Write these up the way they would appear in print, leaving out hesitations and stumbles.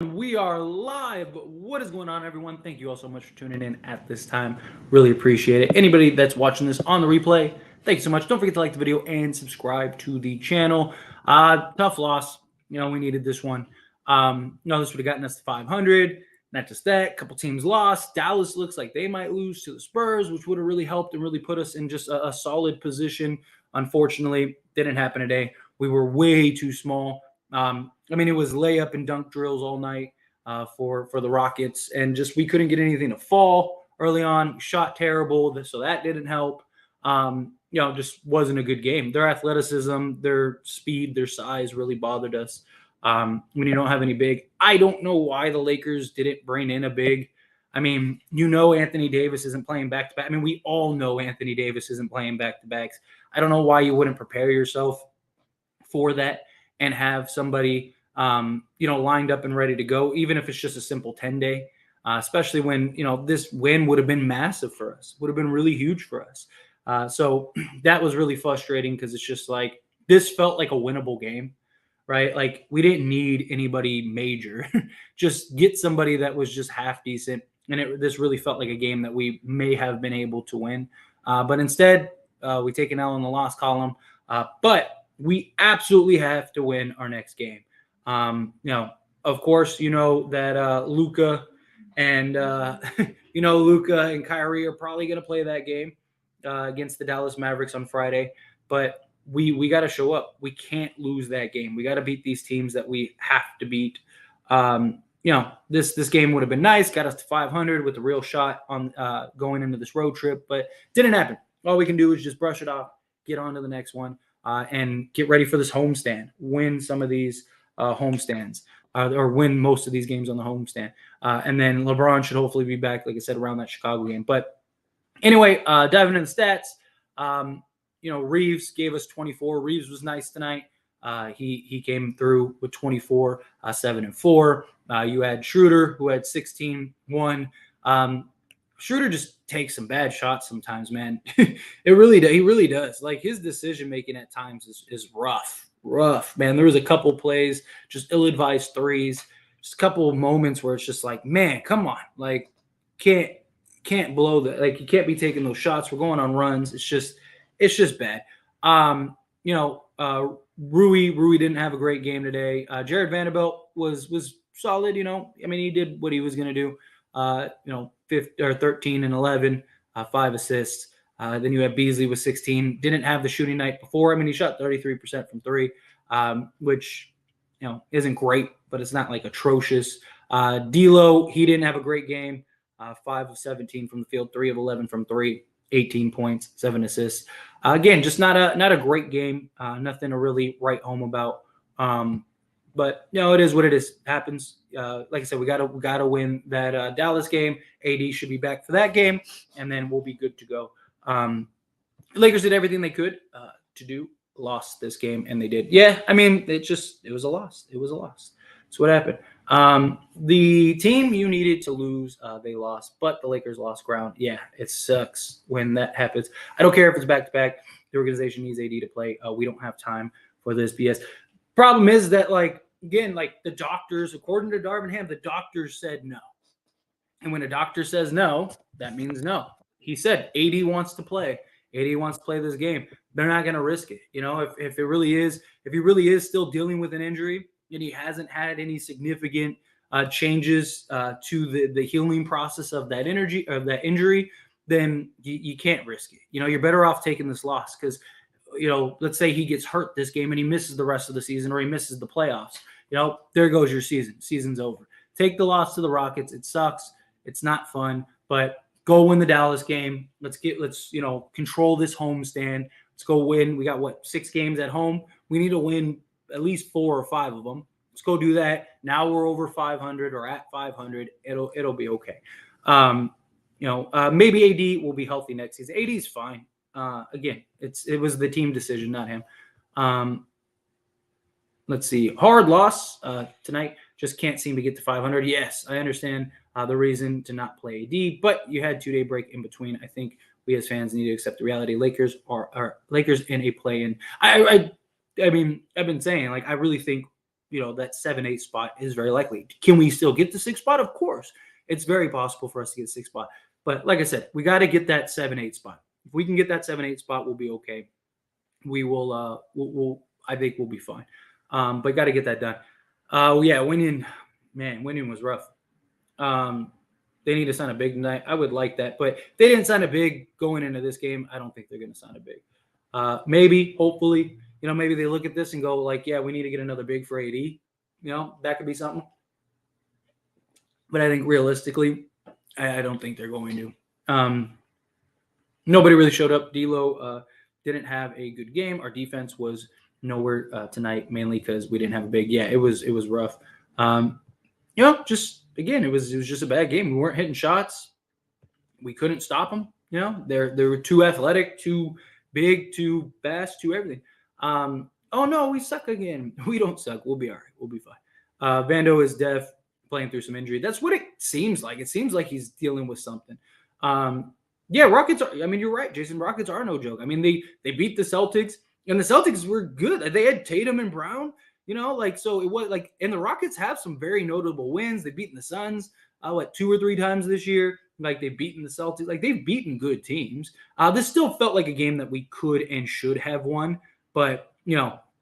We are live. What is going on, everyone? Thank you all so much for tuning in at this time. Really appreciate it. Anybody that's watching this on the replay, thank you so much. Don't forget to like the video and subscribe to the channel. Tough loss. We needed this one. This would have gotten us to 500. Not just that, a couple teams lost. Dallas looks like they might lose to the Spurs, which would have really helped and really put us in just a solid position. Unfortunately, didn't happen today. We were way too small. It was layup and dunk drills all night for the Rockets, and just we couldn't get anything to fall early on. We shot terrible, so that didn't help. Just wasn't a good game. Their athleticism, their speed, their size really bothered us. When you don't have any big, I don't know why the Lakers didn't bring in a big. Anthony Davis isn't playing back to back. We all know Anthony Davis isn't playing back to backs. I don't know why you wouldn't prepare yourself for that and have somebody, lined up and ready to go, even if it's just a simple 10-day, especially when, this win would have been massive for us, would have been really huge for us. So that was really frustrating because it's just like, this felt like a winnable game, right? Like we didn't need anybody major, just get somebody that was just half decent. And this really felt like a game that we may have been able to win. But instead, we take an L in the loss column. But we absolutely have to win our next game. Of course, that Luka and Luka and Kyrie are probably going to play that game against the Dallas Mavericks on Friday. But we got to show up. We can't lose that game. We got to beat these teams that we have to beat. This game would have been nice, got us to 500 with a real shot on going into this road trip, but didn't happen. All we can do is just brush it off, get on to the next one. And get ready for this homestand. Win some of these homestands, or win most of these games on the homestand. And then LeBron should hopefully be back, like I said, around that Chicago game. But anyway, diving into the stats, Reeves gave us 24. Reeves was nice tonight. He came through with 24, 7 and 4. You had Schroeder, who had 16, 1. Schroeder just takes some bad shots sometimes, man. He really does. Like his decision making at times is rough, man. There was a couple plays, just ill-advised threes, just a couple of moments where it's just like, man, come on, like can't blow that. Like you can't be taking those shots. We're going on runs. It's just bad. Rui didn't have a great game today. Jared Vanderbilt was solid. He did what he was going to do. 13 and 11, 5 assists. Then you had Beasley with 16. Didn't have the shooting night before. He shot 33% from three, which isn't great, but it's not like atrocious. D'Lo, he didn't have a great game. 5 of 17 from the field, 3 of 11 from three, 18 points, 7 assists. Again, just not a great game. Nothing to really write home about. But it is what it is. It happens. Like I said, we gotta win that Dallas game. AD should be back for that game, and then we'll be good to go. The Lakers did everything they could to do. Lost this game, and they did. Yeah, it was a loss. It was a loss. That's what happened. The team you needed to lose, they lost, but the Lakers lost ground. Yeah, it sucks when that happens. I don't care if it's back to back. The organization needs AD to play. We don't have time for this BS. Problem is that the doctors, according to Darvin Ham, the doctors said no. And when a doctor says no, that means no. He said AD wants to play. AD wants to play this game. They're not going to risk it. If he really is still dealing with an injury and he hasn't had any significant changes to the healing process of that injury, then you can't risk it. You're better off taking this loss because, let's say he gets hurt this game and he misses the rest of the season or he misses the playoffs. There goes your season. Season's over. Take the loss to the Rockets. It sucks. It's not fun, but go win the Dallas game. Let's control this homestand. Let's go win. We got 6 games at home. We need to win at least 4 or 5 of them. Let's go do that. Now we're over 500 or at 500. It'll be okay. Maybe AD will be healthy next season. AD's fine. Again, it was the team decision, not him. Let's see. Hard loss tonight. Just can't seem to get to 500. Yes, I understand the reason to not play AD, but you had 2-day break in between. I think we as fans need to accept the reality. Lakers are Lakers in a play-in. I've been saying, I really think that 7-8 spot is very likely. Can we still get the 6 spot? Of course. It's very possible for us to get 6 spot. But like I said, we got to get that 7-8 spot. If we can get that 7-8 spot, we'll be okay. We will. I think we'll be fine. But got to get that done. Yeah, winning was rough. They need to sign a big tonight. I would like that, but they didn't sign a big going into this game. I don't think they're going to sign a big. Maybe, hopefully, maybe they look at this and go like, yeah, we need to get another big for AD. That could be something. But I think realistically, I don't think they're going to. Nobody really showed up. D'Lo didn't have a good game. Our defense was nowhere tonight, mainly because we didn't have a big. Yeah, it was rough. Just again, it was just a bad game. We weren't hitting shots. We couldn't stop them. They were too athletic, too big, too fast, too everything. Oh no, we suck again. We don't suck. We'll be all right. We'll be fine. Vando is playing through some injury. That's what it seems like. It seems like he's dealing with something. Yeah, Rockets are. I mean, you're right, Jason. Rockets are no joke. I mean, they beat the Celtics, and the Celtics were good. They had Tatum and Brown. So it was like, and the Rockets have some very notable wins. They've beaten the Suns, 2 or 3 times this year. Like they've beaten the Celtics. Like they've beaten good teams. This still felt like a game that we could and should have won, but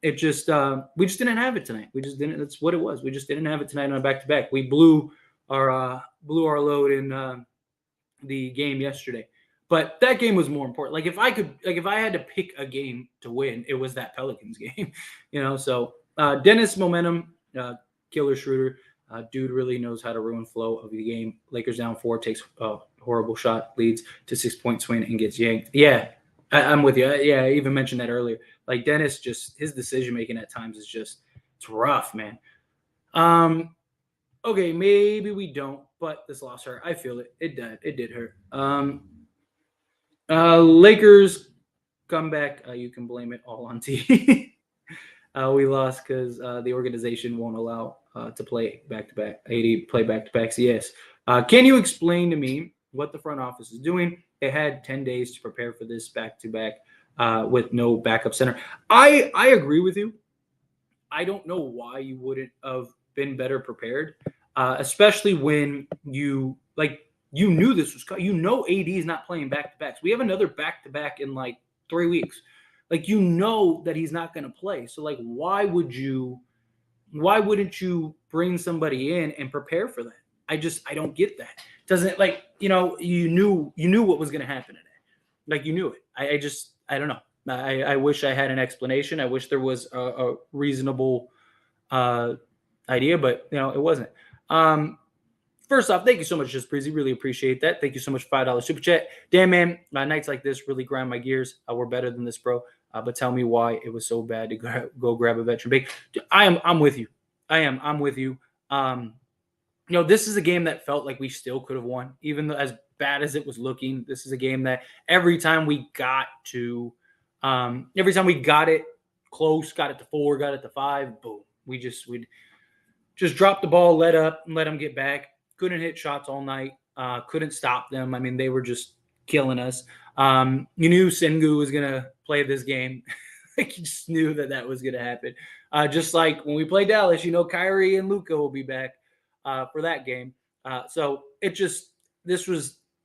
it just we just didn't have it tonight. We just didn't. That's what it was. We just didn't have it tonight on a back-to-back. We blew our load in the game yesterday. But that game was more important. Like if I had to pick a game to win, it was that Pelicans game. So Dennis momentum, killer Schroeder. Dude really knows how to ruin flow of the game. Lakers down 4, takes a horrible shot, leads to 6-point swing and gets yanked. Yeah, I'm with you. Yeah, I even mentioned that earlier. Like Dennis, just his decision making at times is just it's rough, man. Okay, maybe we don't, but this loss hurt. I feel it. It did. It did hurt. Lakers comeback. You can blame it all on T. We lost because the organization won't allow to play back-to-back. AD play back-to-backs. Yes. Can you explain to me what the front office is doing? They had 10 days to prepare for this back-to-back with no backup center. I agree with you. I don't know why you wouldn't have been better prepared, especially when you knew this was coming. AD is not playing back-to-backs. We have another back-to-back in 3 weeks. That he's not going to play. So why wouldn't you bring somebody in and prepare for that? I don't get that. Doesn't you knew what was going to happen today. You knew it. I don't know. I wish I had an explanation. I wish there was a reasonable idea, but it wasn't. First off, thank you so much, Just Breezy. Really appreciate that. Thank you so much, $5 super chat. Damn, man, nights like this really grind my gears. We're better than this, bro. But tell me why it was so bad to go grab a veteran big. I'm with you. I'm with you. This is a game that felt like we still could have won, even though as bad as it was looking. This is a game that every time we got it close, got it to 4, got it to 5, boom. We'd just drop the ball, let up, and let them get back. Couldn't hit shots all night. Couldn't stop them. I mean, they were just killing us. You knew Sengun was going to play this game. You just knew that was going to happen. Just like when we play Dallas, Kyrie and Luka will be back for that game. So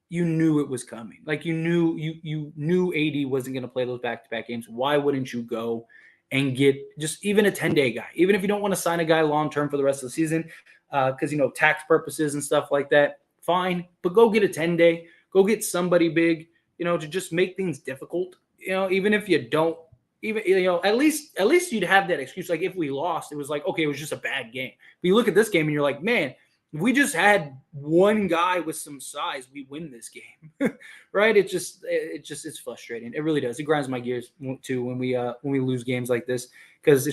you knew it was coming. You knew AD wasn't going to play those back-to-back games. Why wouldn't you go and get just even a 10-day guy? Even if you don't want to sign a guy long-term for the rest of the season, because, tax purposes and stuff like that, fine. But go get a 10-day. Go get somebody big, to just make things difficult. Even if you don't, at least you'd have that excuse. If we lost, it was okay, it was just a bad game. But you look at this game and you're like, man, we just had one guy with some size. We win this game, right? It's frustrating. It really does. It grinds my gears too when we lose games like this, because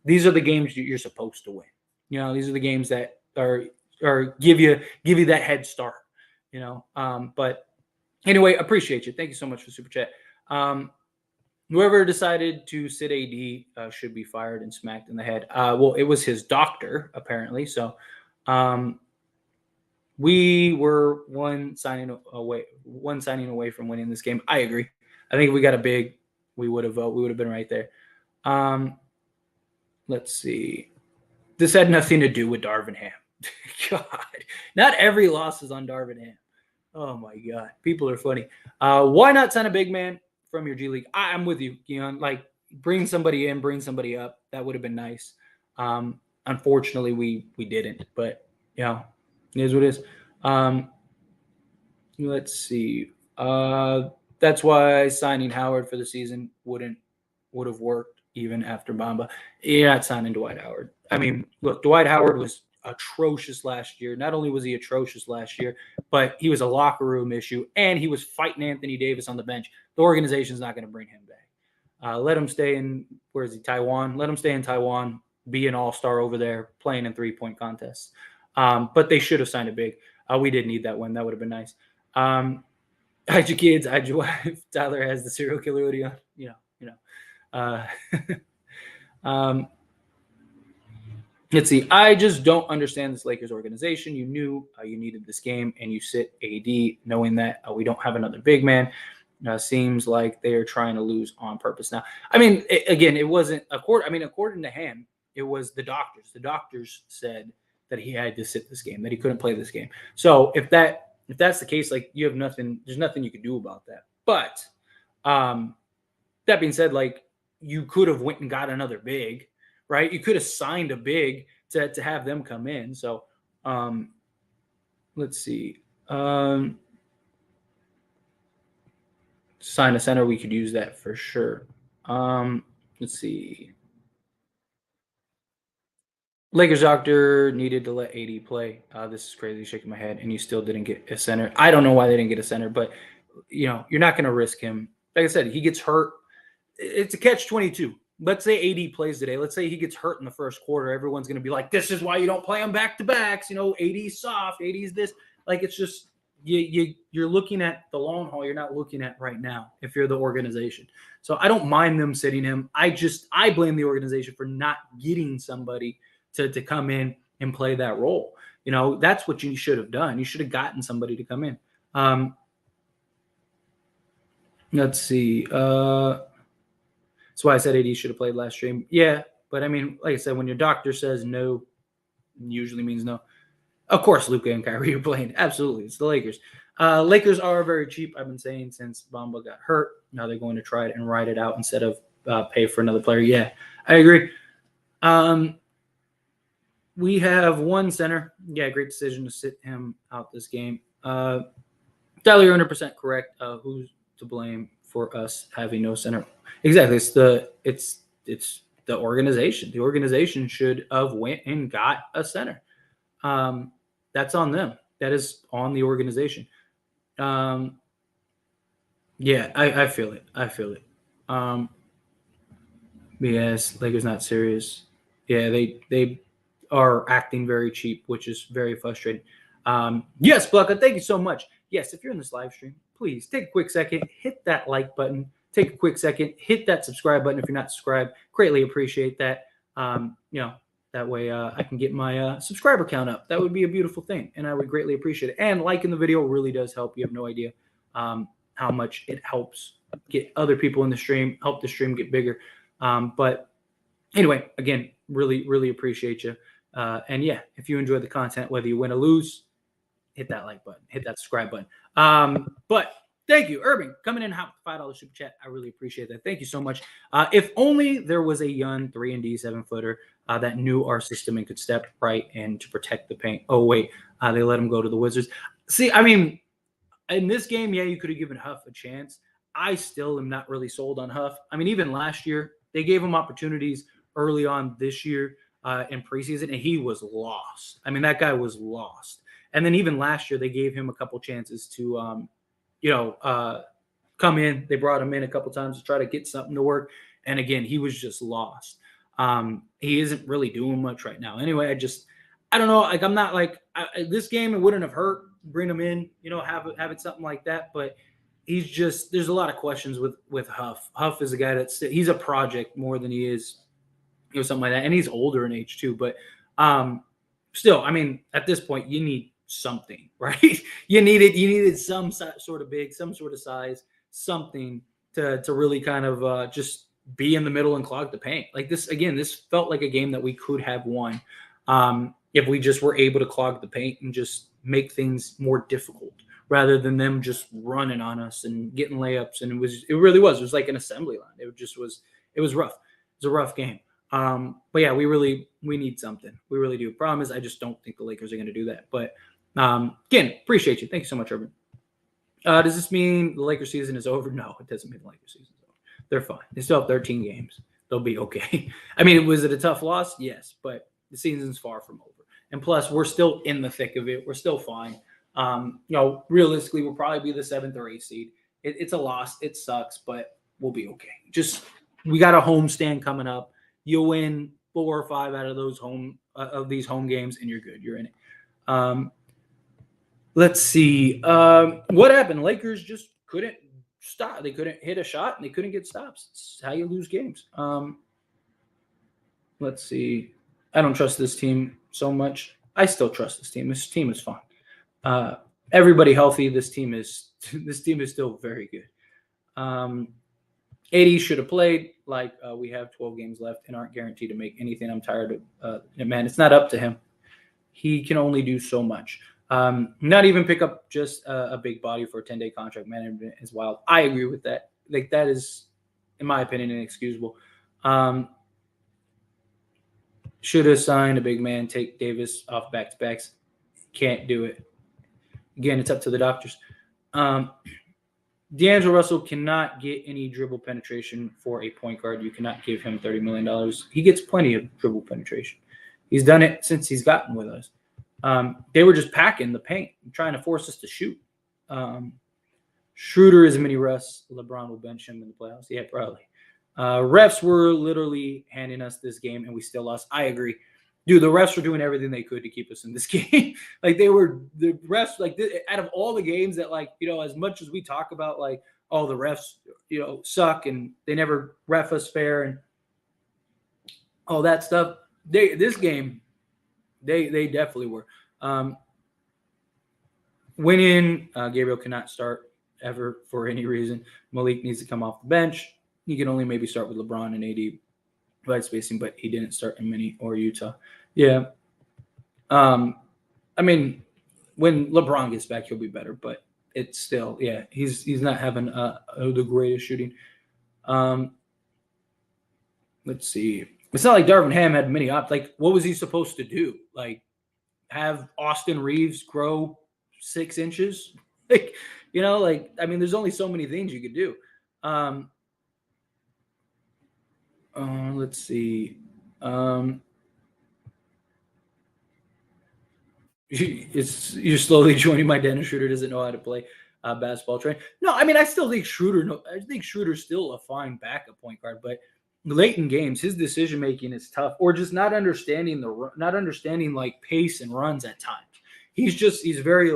these are the games you're supposed to win. These are the games that are give you that head start. But anyway, appreciate you. Thank you so much for super chat. Whoever decided to sit AD should be fired and smacked in the head. Well, it was his doctor apparently. So we were one signing away from winning this game. I agree. I think if we got a big, we would have been right there. Let's see. This had nothing to do with Darvin Ham. God, not every loss is on Darvin Ham. Oh my God, people are funny. Why not sign a big man from your G League? I'm with you, Keon. Like, bring somebody in, bring somebody up. That would have been nice. Unfortunately, we didn't. But you know, it is what it is. Let's see. That's why signing Howard for the season would have worked even after Bamba. You're not signing Dwight Howard. I mean, look, Dwight Howard was atrocious last year. Not only was he atrocious last year, but he was a locker room issue, and he was fighting Anthony Davis on the bench. The organization's not going to bring him back. Let him stay in, where is he, Taiwan? Let him stay in Taiwan, be an all-star over there, playing in three-point contests. But they should have signed a big. We did need that win. That would have been nice. Hide your kids, hide your wife. Tyler has the serial killer hoodie on. Let's see. I just don't understand this Lakers organization. You knew you needed this game, and you sit AD knowing that we don't have another big man. Seems like they are trying to lose on purpose now. I mean, again, it wasn't according to Ham, it was the doctors. The doctors said that he had to sit this game, that he couldn't play this game. So if that's the case, like, you have nothing. There's nothing you can do about that. But that being said, like, you could have went and got another big, right? You could have signed a big to have them come in. So let's see. Sign a center, we could use that for sure. Let's see. Lakers doctor needed to let AD play. This is crazy, shaking my head, and you still didn't get a center. I don't know why they didn't get a center, but you're not going to risk him. Like I said, he gets hurt. It's a catch-22. Let's say AD plays today. Let's say he gets hurt in the first quarter. Everyone's going to be like, this is why you don't play him back-to-backs. AD's soft. AD's this. Like, it's just you're looking at the long haul. You're not looking at right now if you're the organization. So I don't mind them sitting him. I blame the organization for not getting somebody to come in and play that role. That's what you should have done. You should have gotten somebody to come in. Let's see. That's why I said AD should have played last stream. Yeah, but I mean, like I said, when your doctor says no, it usually means no. Of course, Luka and Kyrie are playing. Absolutely. It's the Lakers. Lakers are very cheap, I've been saying, since Bamba got hurt. Now they're going to try it and ride it out instead of pay for another player. Yeah, I agree. We have one center. Yeah, great decision to sit him out this game. Tyler, you're 100% correct. Who's to blame for us having no center? Exactly. It's the organization. The organization should have went and got a center. That's on them. That is on the organization. Yeah, I feel it. Yes, Lakers not serious. Yeah, they are acting very cheap, which is very frustrating. Yes, Blucka, thank you so much. Yes, if you're in this live stream, please take a quick second, hit that like button. Take a quick second, hit that subscribe button if you're not subscribed. Greatly appreciate that. That way I can get my subscriber count up. That would be a beautiful thing, and I would greatly appreciate it. And liking the video really does help. You have no idea how much it helps get other people in the stream, help the stream get bigger. But anyway, again, really, really appreciate you. And yeah, if you enjoy the content, whether you win or lose, hit that like button, hit that subscribe button. But thank you, Urban, coming in hot with $5 super chat. I really appreciate that. Thank you so much. If only there was a young 3-and-D 7-footer that knew our system and could step right in to protect the paint. Oh, wait, they let him go to the Wizards. See, I mean, in this game, yeah, you could have given Huff a chance. I still am not really sold on Huff. I mean, even last year, they gave him opportunities early on this year in preseason, and he was lost. I mean, that guy was lost. And then even last year, they gave him a couple chances to come in. They brought him in a couple times to try to get something to work. And again, he was just lost. He isn't really doing much right now. Anyway, I don't know. Like, I'm not like this game. It wouldn't have hurt. Bring him in, have it something like that. But there's a lot of questions with Huff. Huff is a guy he's a project more than he is, something like that. And he's older in age too. But still, I mean, at this point, you need something, right? You needed some sort of big, some sort of size, something to really kind of just be in the middle and clog the paint. Like this, again, this felt like a game that we could have won. If we just were able to clog the paint and just make things more difficult rather than them just running on us and getting layups. And it really was like an assembly line. It was rough. It was a rough game. But yeah, we need something. We really do. Problem is, I just don't think the Lakers are going to do that. But again, appreciate you. Thank you so much, Urban. Does this mean the Lakers season is over? No, it doesn't mean the Lakers season is over. They're fine. They still have 13 games. They'll be okay. I mean, was it a tough loss? Yes, but the season's far from over. And plus, we're still in the thick of it. We're still fine. Realistically, we'll probably be the 7th or 8th seed. It's a loss. It sucks, but we'll be okay. We got a homestand coming up. You'll win 4 or 5 out of those these home games, and you're good. You're in it. Let's see. What happened? Lakers just couldn't stop. They couldn't hit a shot, and they couldn't get stops. It's how you lose games. Let's see. I don't trust this team so much. I still trust this team. This team is fun. Everybody healthy. This team is still very good. AD should have played. We have 12 games left and aren't guaranteed to make anything. I'm tired of man. It's not up to him. He can only do so much. Not even pick up just a big body for a 10-day contract. Management is wild. I agree with that. That is, in my opinion, inexcusable. Should have signed a big man. Take Davis off back-to-backs. Can't do it. Again, it's up to the doctors. D'Angelo Russell cannot get any dribble penetration for a point guard. You cannot give him $30 million. He gets plenty of dribble penetration. He's done it since he's gotten with us. They were just packing the paint and trying to force us to shoot. Schroeder is a mini Russ. LeBron will bench him in the playoffs. Yeah, probably. Refs were literally handing us this game, and we still lost. I agree. Dude, the refs were doing everything they could to keep us in this game. The refs, out of all the games that, as much as we talk about, the refs, suck and they never ref us fair and all that stuff, this game, they definitely were. Winning, Gabriel cannot start ever for any reason. Malik needs to come off the bench. He can only maybe start with LeBron and AD right spacing, but he didn't start in Minnie or Utah. Yeah. I mean, when LeBron gets back, he'll be better, but it's still, he's not having the greatest shooting. Let's see. It's not like Darvin Ham had many options. What was he supposed to do? Have Austin Reeves grow 6 inches? I mean, there's only so many things you could do. Let's see. You're slowly joining my Dennis Schroeder doesn't know how to play basketball train. No, I mean, I still think Schroeder's still a fine backup point guard, but late in games, his decision making is tough, or just not understanding pace and runs at times. He's very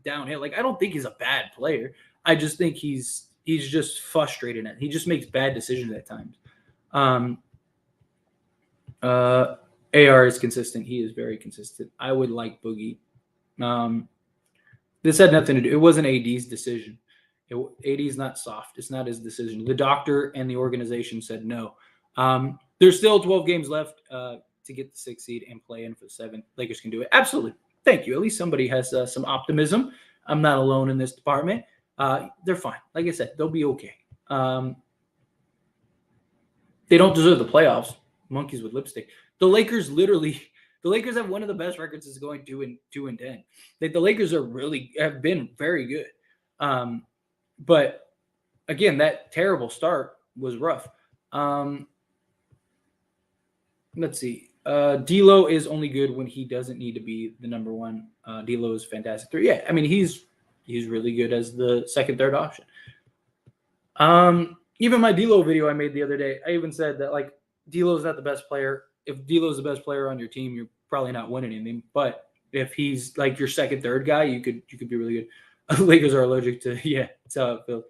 downhill. I don't think he's a bad player. I just think he's just frustrated. He just makes bad decisions at times. AR is consistent. He is very consistent. I would like Boogie. This had nothing to do. It wasn't AD's decision. AD's not soft. It's not his decision. The doctor and the organization said no. There's still 12 games left to get the 6th seed and play in for 7. Lakers can do it. Absolutely. Thank you. At least somebody has some optimism. I'm not alone in this department. They're fine. Like I said, they'll be okay. They don't deserve the playoffs. Monkeys with lipstick. The Lakers have one of the best records is going 2-10. The Lakers have been very good. But again, that terrible start was rough. Let's see. D'Lo is only good when he doesn't need to be the number one. D'Lo is fantastic. Yeah, I mean, he's really good as the second, third option. Even my D'Lo video I made the other day, I even said that D'Lo is not the best player. If D'Lo is the best player on your team, you're probably not winning anything. But if he's your second, third guy, you could be really good. Lakers are allergic to that's how it feels.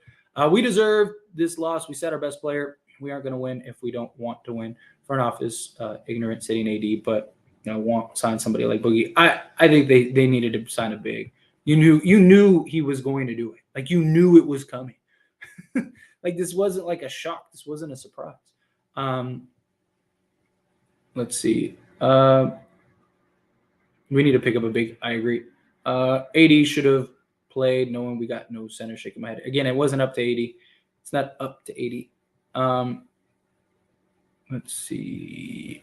We deserve this loss. We set our best player. We aren't going to win if we don't want to win. Front office ignorant sitting AD, but want sign somebody like Boogie. I think they needed to sign a big. You knew he was going to do it. You knew it was coming. This wasn't a shock. This wasn't a surprise. Let's see. We need to pick up a big. I agree. AD should have played, knowing we got no center. Shaking my head again. It wasn't up to 80. It's not up to 80. Let's see.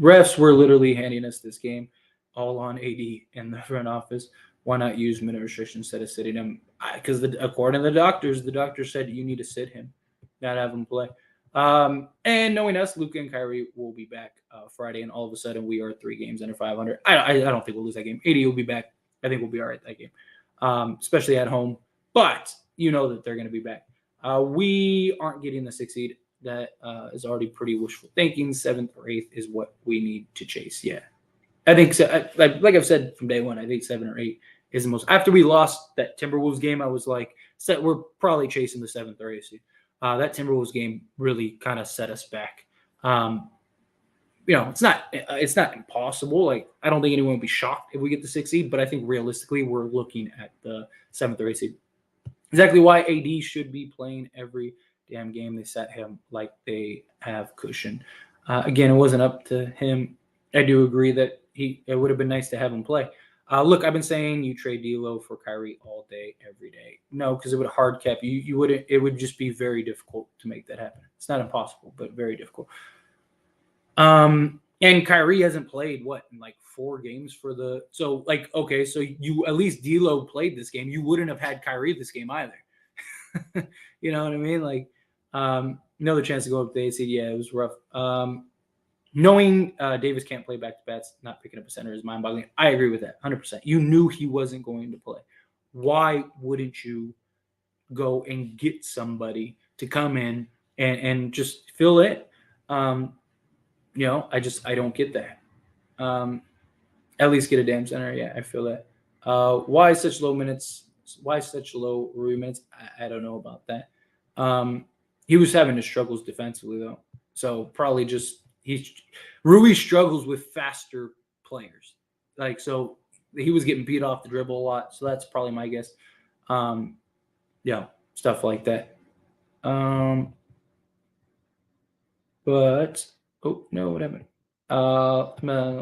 Refs were literally handing us this game all on AD in the front office. Why not use minute restriction instead of sitting him? Because according to the doctor said you need to sit him, not have him play. And knowing us, Luka and Kyrie will be back Friday, and all of a sudden we are 3 games under 500. I don't think we'll lose that game. 80 will be back. I think we'll be all right that game, especially at home. But you know that they're going to be back. We aren't getting the 6 seed. That is already pretty wishful thinking. 7th or 8th is what we need to chase. Yeah, I think so. Like I've said from day one, I think 7 or 8 is the most. After we lost that Timberwolves game, I was like, we're probably chasing the 7th or 8th seed. That Timberwolves game really kind of set us back. It's not impossible. Like, I don't think anyone would be shocked if we get the 6th seed, but I think realistically we're looking at the 7th or 8th seed. Exactly why AD should be playing every damn game. They set him like they have cushion. Again, it wasn't up to him. I do agree that it would have been nice to have him play. Look, I've been saying you trade D'Lo for Kyrie all day, every day. No, because it would hard cap you. You wouldn't. It would just be very difficult to make that happen. It's not impossible, but very difficult. And Kyrie hasn't played in like 4 games for the. So you at least D'Lo played this game. You wouldn't have had Kyrie this game either. You know what I mean? Like, another chance to go up to the 8th seed. Yeah, it was rough. Knowing Davis can't play back-to-backs, not picking up a center is mind-boggling. I agree with that, 100%. You knew he wasn't going to play. Why wouldn't you go and get somebody to come in and just fill it? I don't get that. At least get a damn center. Yeah, I feel that. Why such low minutes? Why such low Rui minutes? I don't know about that. He was having his struggles defensively though, so probably just Rui struggles with faster players. Like, so he was getting beat off the dribble a lot. So that's probably my guess. Stuff like that. But what happened?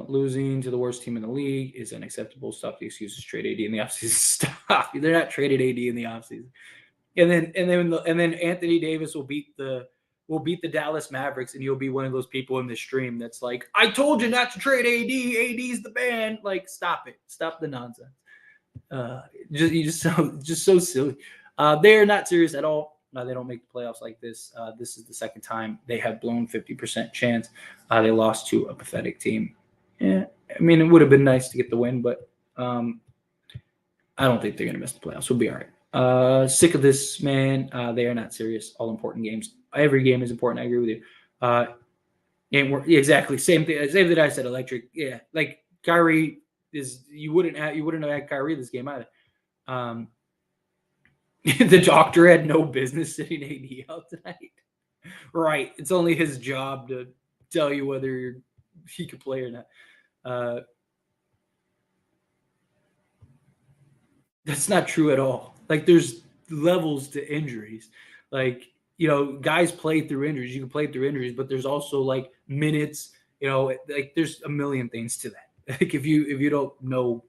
Losing to the worst team in the league is unacceptable. Stop the excuses. Trade AD in the offseason. Stop. They're not traded AD in the offseason. And then Anthony Davis will beat the Dallas Mavericks, and you'll be one of those people in the stream that's like, I told you not to trade AD. AD's the band. Like, stop it. Stop the nonsense. Just so silly. They're not serious at all. They don't make the playoffs like this. This is the second time they have blown 50% chance. They lost to a pathetic team. Yeah, I mean, it would have been nice to get the win, but I don't think they're going to miss the playoffs. We'll be all right. Sick of this, man. They are not serious. All important games. Every game is important. I agree with you. Exactly. Same thing that I said. Electric. Yeah, like Kyrie is. You wouldn't have had Kyrie this game either. The doctor had no business sitting AD out tonight. Right. It's only his job to tell you whether he could play or not. That's not true at all. Like, there's levels to injuries. Like, guys play through injuries. You can play through injuries, but there's also like minutes, like there's a million things to that. Like, if you don't know,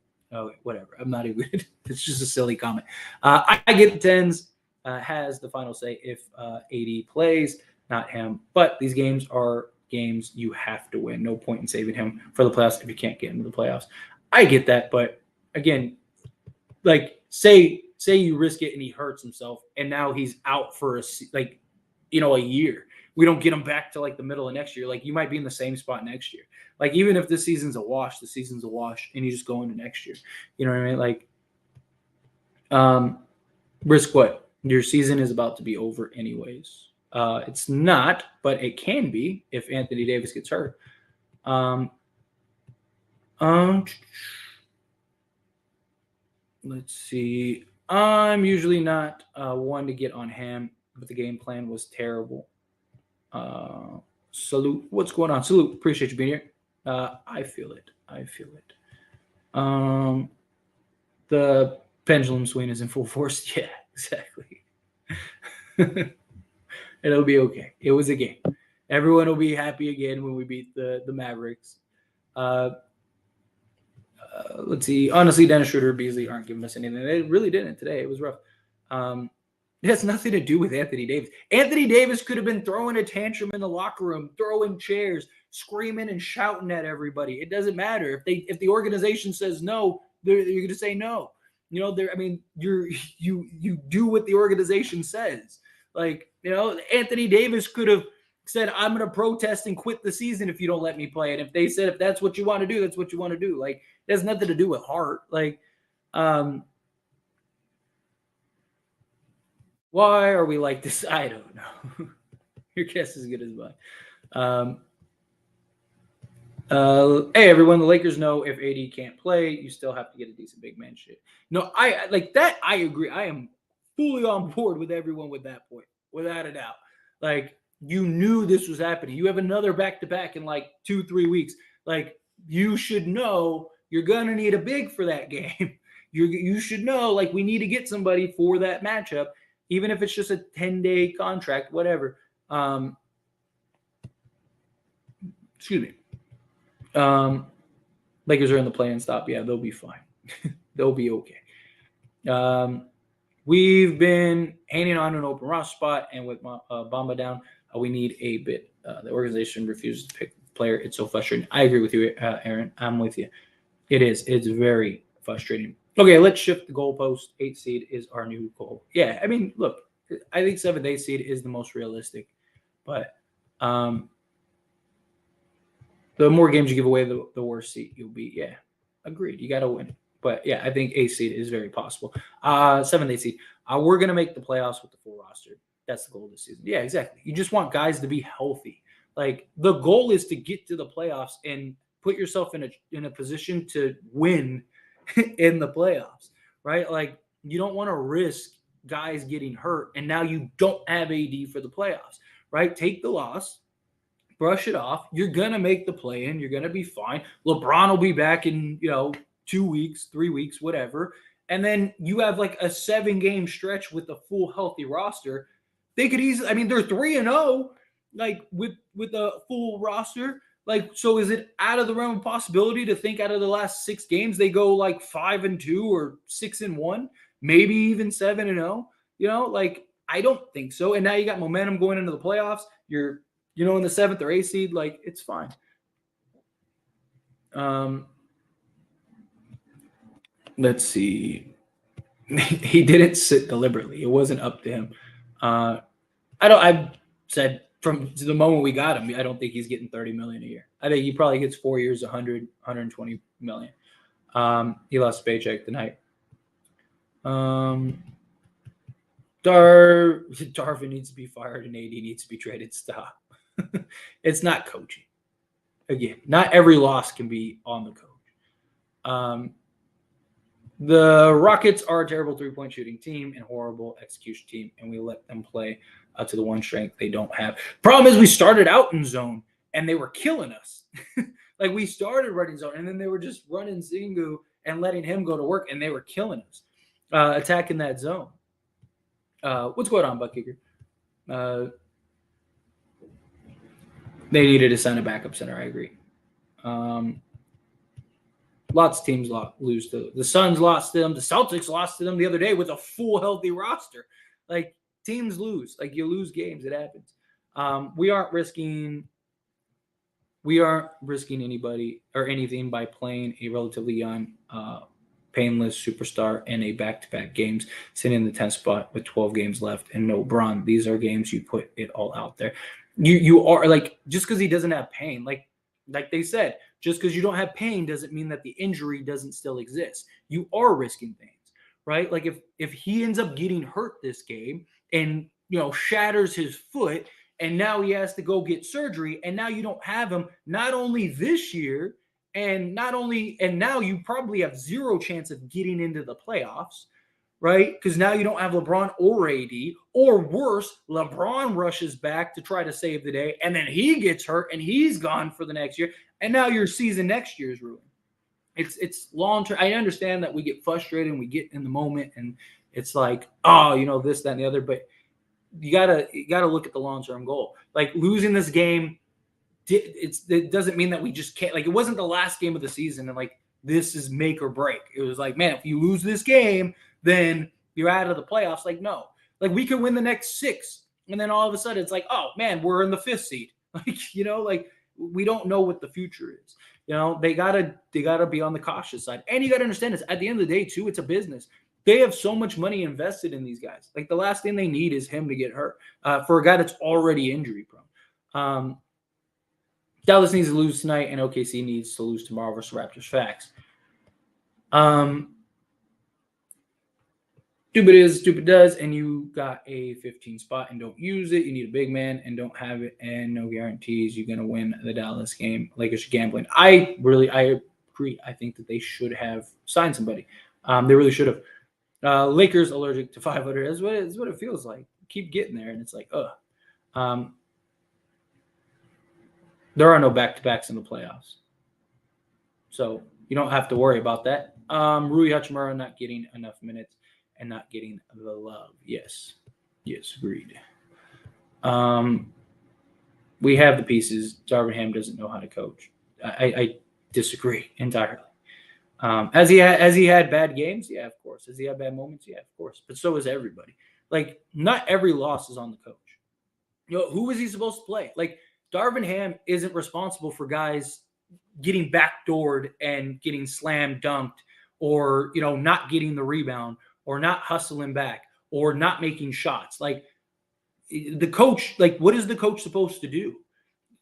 whatever. I'm not even. It's just a silly comment. I get the 10s. Has the final say if AD plays, not him. But these games are games you have to win. No point in saving him for the playoffs if you can't get into the playoffs. I get that, but again, like say you risk it and he hurts himself, and now he's out for a year. We don't get him back to like the middle of next year. Like, you might be in the same spot next year. Like, even if this season's a wash, the season's a wash, and you just go into next year. You know what I mean? Like, risk what? Your season is about to be over anyways. It's not, but it can be if Anthony Davis gets hurt. Let's see. I'm usually not one to get on Ham, but the game plan was terrible. Salute. What's going on? Salute. Appreciate you being here. I feel it. The pendulum swing is in full force. Yeah, exactly. It'll be okay. It was a game. Everyone will be happy again when we beat the Mavericks. Let's see. Honestly, Dennis Schroeder, Beasley aren't giving us anything. They really didn't today. It was rough. It has nothing to do with Anthony Davis. Anthony Davis could have been throwing a tantrum in the locker room, throwing chairs, screaming and shouting at everybody. It doesn't matter if the organization says no, you're going to say no. You know, I mean, you do what the organization says. Like, you know, Anthony Davis could have said, "I'm going to protest and quit the season if you don't let me play." And if they said, "If that's what you want to do, that's what you want to do," like, it has nothing to do with heart. Like, why are we like this? I don't know. Your guess is as good as mine. Hey everyone, the Lakers know if AD can't play, you still have to get a decent big man shit. No, I like that. I agree. I am fully on board with everyone with that point, without a doubt. Like, you knew this was happening. You have another back-to-back in like 2-3 weeks. Like, you should know you're gonna need a big for that game. You should know, like, we need to get somebody for that matchup, even if it's just a 10-day contract, whatever. Excuse me. Lakers are in the play-in stop. Yeah, they'll be fine. They'll be okay. We've been hanging on to an open roster spot, and with Bamba down, we need a bit. The organization refuses to pick the player. It's so frustrating. I agree with you, Aaron. I'm with you. It is. It's very frustrating. Okay, let's shift the goalpost. 8th seed is our new goal. Yeah, I mean, look, I think 7th, 8th seed is the most realistic, but the more games you give away, the worse seed you'll be. Yeah, agreed. You got to win. But yeah, I think 8th seed is very possible. 7th, 8th seed. We're going to make the playoffs with the full roster. That's the goal this season. Yeah, exactly. You just want guys to be healthy. Like, the goal is to get to the playoffs and put yourself in a position to win in the playoffs, right? Like, you don't want to risk guys getting hurt, and now you don't have AD for the playoffs, right? Take the loss, brush it off. You're going to make the play-in. You're going to be fine. LeBron will be back in, 2 weeks, 3 weeks, whatever. And then you have like a 7-game stretch with a full healthy roster. They could easily, I mean, they're 3-0, like with a full roster. Like, so is it out of the realm of possibility to think out of the last 6 games they go like 5-2 or 6-1, maybe even 7-0? Like, I don't think so. And now you got momentum going into the playoffs. You're, in the 7th or 8th seed, like, it's fine. Let's see. He didn't sit deliberately. It wasn't up to him. I've said from the moment we got him, I don't think he's getting $30 million a year. I think he probably gets 4 years, 120 million. He lost a paycheck tonight. Darvin needs to be fired and AD needs to be traded. Stop. It's not coaching. Again, not every loss can be on the coach. The Rockets are a terrible three-point shooting team and horrible execution team, and we let them play to the one strength they don't have. Problem is, we started out in zone, and they were killing us. Like, we started running zone, and then they were just running Zingu and letting him go to work, and they were killing us, attacking that zone. What's going on, Butt Kicker? They needed to sign a backup center. I agree. Lots of teams lose to the Suns. Lost to them. The Celtics lost to them the other day with a full healthy roster. Like, teams lose. Like, you lose games. It happens. We aren't risking anybody or anything by playing a relatively young, painless superstar in a back-to-back games, sitting in the 10th spot with 12 games left and no Bron. These are games you put it all out there. You are, like, just because he doesn't have pain, like they said, just because you don't have pain doesn't mean that the injury doesn't still exist. You are risking things, right? Like, if he ends up getting hurt this game and, shatters his foot, and now he has to go get surgery, and now you don't have him not only this year, and now you probably have zero chance of getting into the playoffs, right? Because now you don't have LeBron or AD, or worse, LeBron rushes back to try to save the day, and then he gets hurt, and he's gone for the next year, and now your season next year is ruined. It's long term. I understand that we get frustrated and we get in the moment, and it's like, oh, this, that, and the other, but you gotta look at the long term goal. Like, losing this game, it doesn't mean that we just can't. Like, it wasn't the last game of the season, and like, this is make or break. It was like, man, if you lose this game, then you're out of the playoffs. Like, no. Like, we could win the next 6. And then all of a sudden it's like, oh, man, we're in the 5th seed. Like, you know, like, we don't know what the future is. You know, they gotta be on the cautious side. And you got to understand this. At the end of the day, too, it's a business. They have so much money invested in these guys. Like, the last thing they need is him to get hurt for a guy that's already injury prone. Dallas needs to lose tonight, and OKC needs to lose tomorrow versus Raptors. Facts. Stupid is, stupid does, and you got a 15 spot and don't use it. You need a big man and don't have it, and no guarantees you're going to win the Dallas game. Lakers are gambling. I agree. I think that they should have signed somebody. They really should have. Lakers allergic to 500. That's what it feels like. Keep getting there, and it's like, ugh. There are no back-to-backs in the playoffs. So you don't have to worry about that. Rui Hachimura not getting enough minutes and not getting the love. Yes, agreed. We have the pieces. Darvin Ham doesn't know how to coach. I disagree entirely. Has he had bad games? Yeah, of course. Has he had bad moments? Yeah, of course. But so is everybody. Like, not every loss is on the coach. You know, who is he supposed to play? Like, Darvin Ham isn't responsible for guys getting backdoored and getting slam dunked, or, you know, not getting the rebound, or not hustling back, or not making shots. Like, the coach, like, what is the coach supposed to do?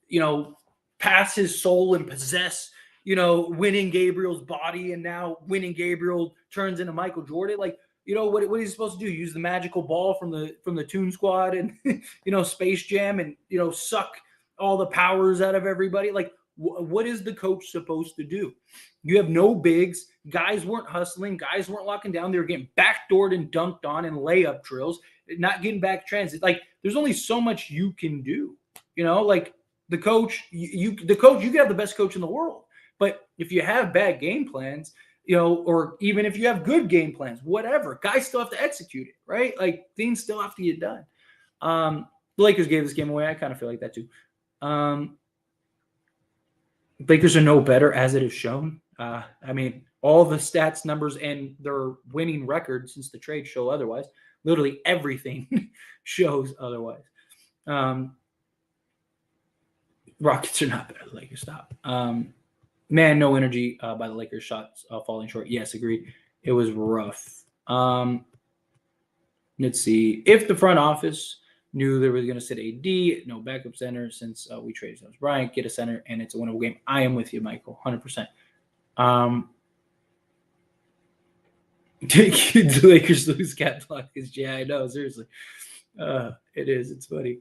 You know, pass his soul and possess, you know, winning Gabriel's body, and now winning Gabriel turns into Michael Jordan. Like, you know, what is he supposed to do? Use the magical ball from the Toon Squad and, you know, Space Jam, and, you know, suck all the powers out of everybody? Like, what is the coach supposed to do? You have no bigs. Guys weren't hustling. Guys weren't locking down. They were getting backdoored and dunked on in layup drills, not getting back transit. Like, there's only so much you can do. You know, like, the coach, you can have the best coach in the world. But if you have bad game plans, you know, or even if you have good game plans, whatever, guys still have to execute it, right? Like, things still have to get done. The Lakers gave this game away. I kind of feel like that too. Lakers are no better, as it is shown. I mean, all the stats, numbers, and their winning record since the trade show otherwise. Literally everything shows otherwise. Rockets are not better. The Lakers stop. Man, no energy by the Lakers. Shots falling short. Yes, agreed. It was rough. Let's see. If the front office knew they were going to sit AD, no backup center, since we traded James Bryant, get a center, and it's a winnable game. I am with you, Michael, 100%. The Lakers lose cat block is, yeah, I know, seriously. It is. It's funny.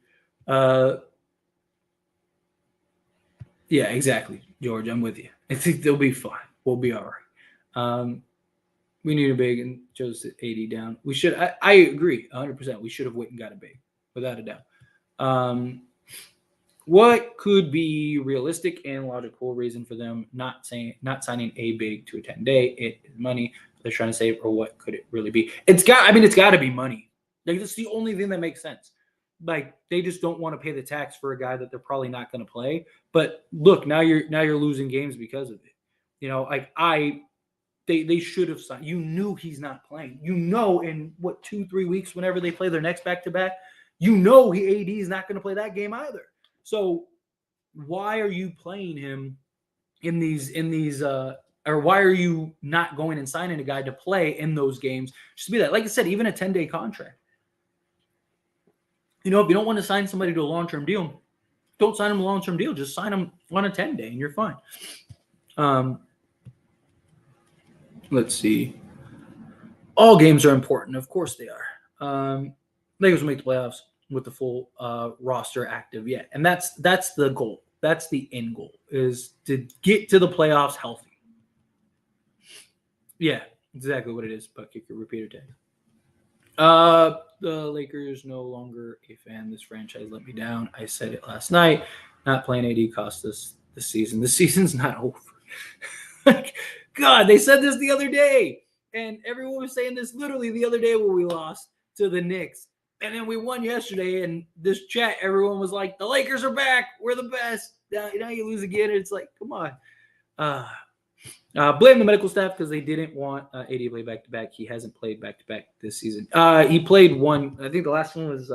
Yeah, exactly, George. I'm with you. I think they'll be fine. We'll be all right. We need a big, and chose AD down. We should. I agree 100%. We should have went and got a big, without a doubt. What could be realistic and logical reason for them not signing a big to a 10-day? It is money they're trying to save, or what could it really be? It's got to be money. Like, that's the only thing that makes sense. Like, they just don't want to pay the tax for a guy that they're probably not going to play. But look, now you're losing games because of it. You know, like, they should have signed. You knew he's not playing. You know, in 2-3 weeks, whenever they play their next back-to-back, you know AD is not going to play that game either. So why are you playing him in these or why are you not going and signing a guy to play in those games? Just to be that, like I said, even a 10-day contract. You know, if you don't want to sign somebody to a long-term deal, don't sign them a long-term deal. Just sign them on a 10-day, and you're fine. Let's see. All games are important. Of course they are. Lakers will make the playoffs with the full roster active yet. And that's the goal. That's the end goal, is to get to the playoffs healthy. Yeah, exactly what it is. But kicker, repeater tag. The Lakers no longer a fan. This franchise let me down. I said it last night. Not playing AD cost us the season. The season's not over. Like, God, they said this the other day. And everyone was saying this literally the other day when we lost to the Knicks. And then we won yesterday. And this chat, everyone was like, the Lakers are back. We're the best. Now you lose again. And it's like, come on. Blame the medical staff because they didn't want AD to play back-to-back. He hasn't played back-to-back this season. He played one. I think the last one was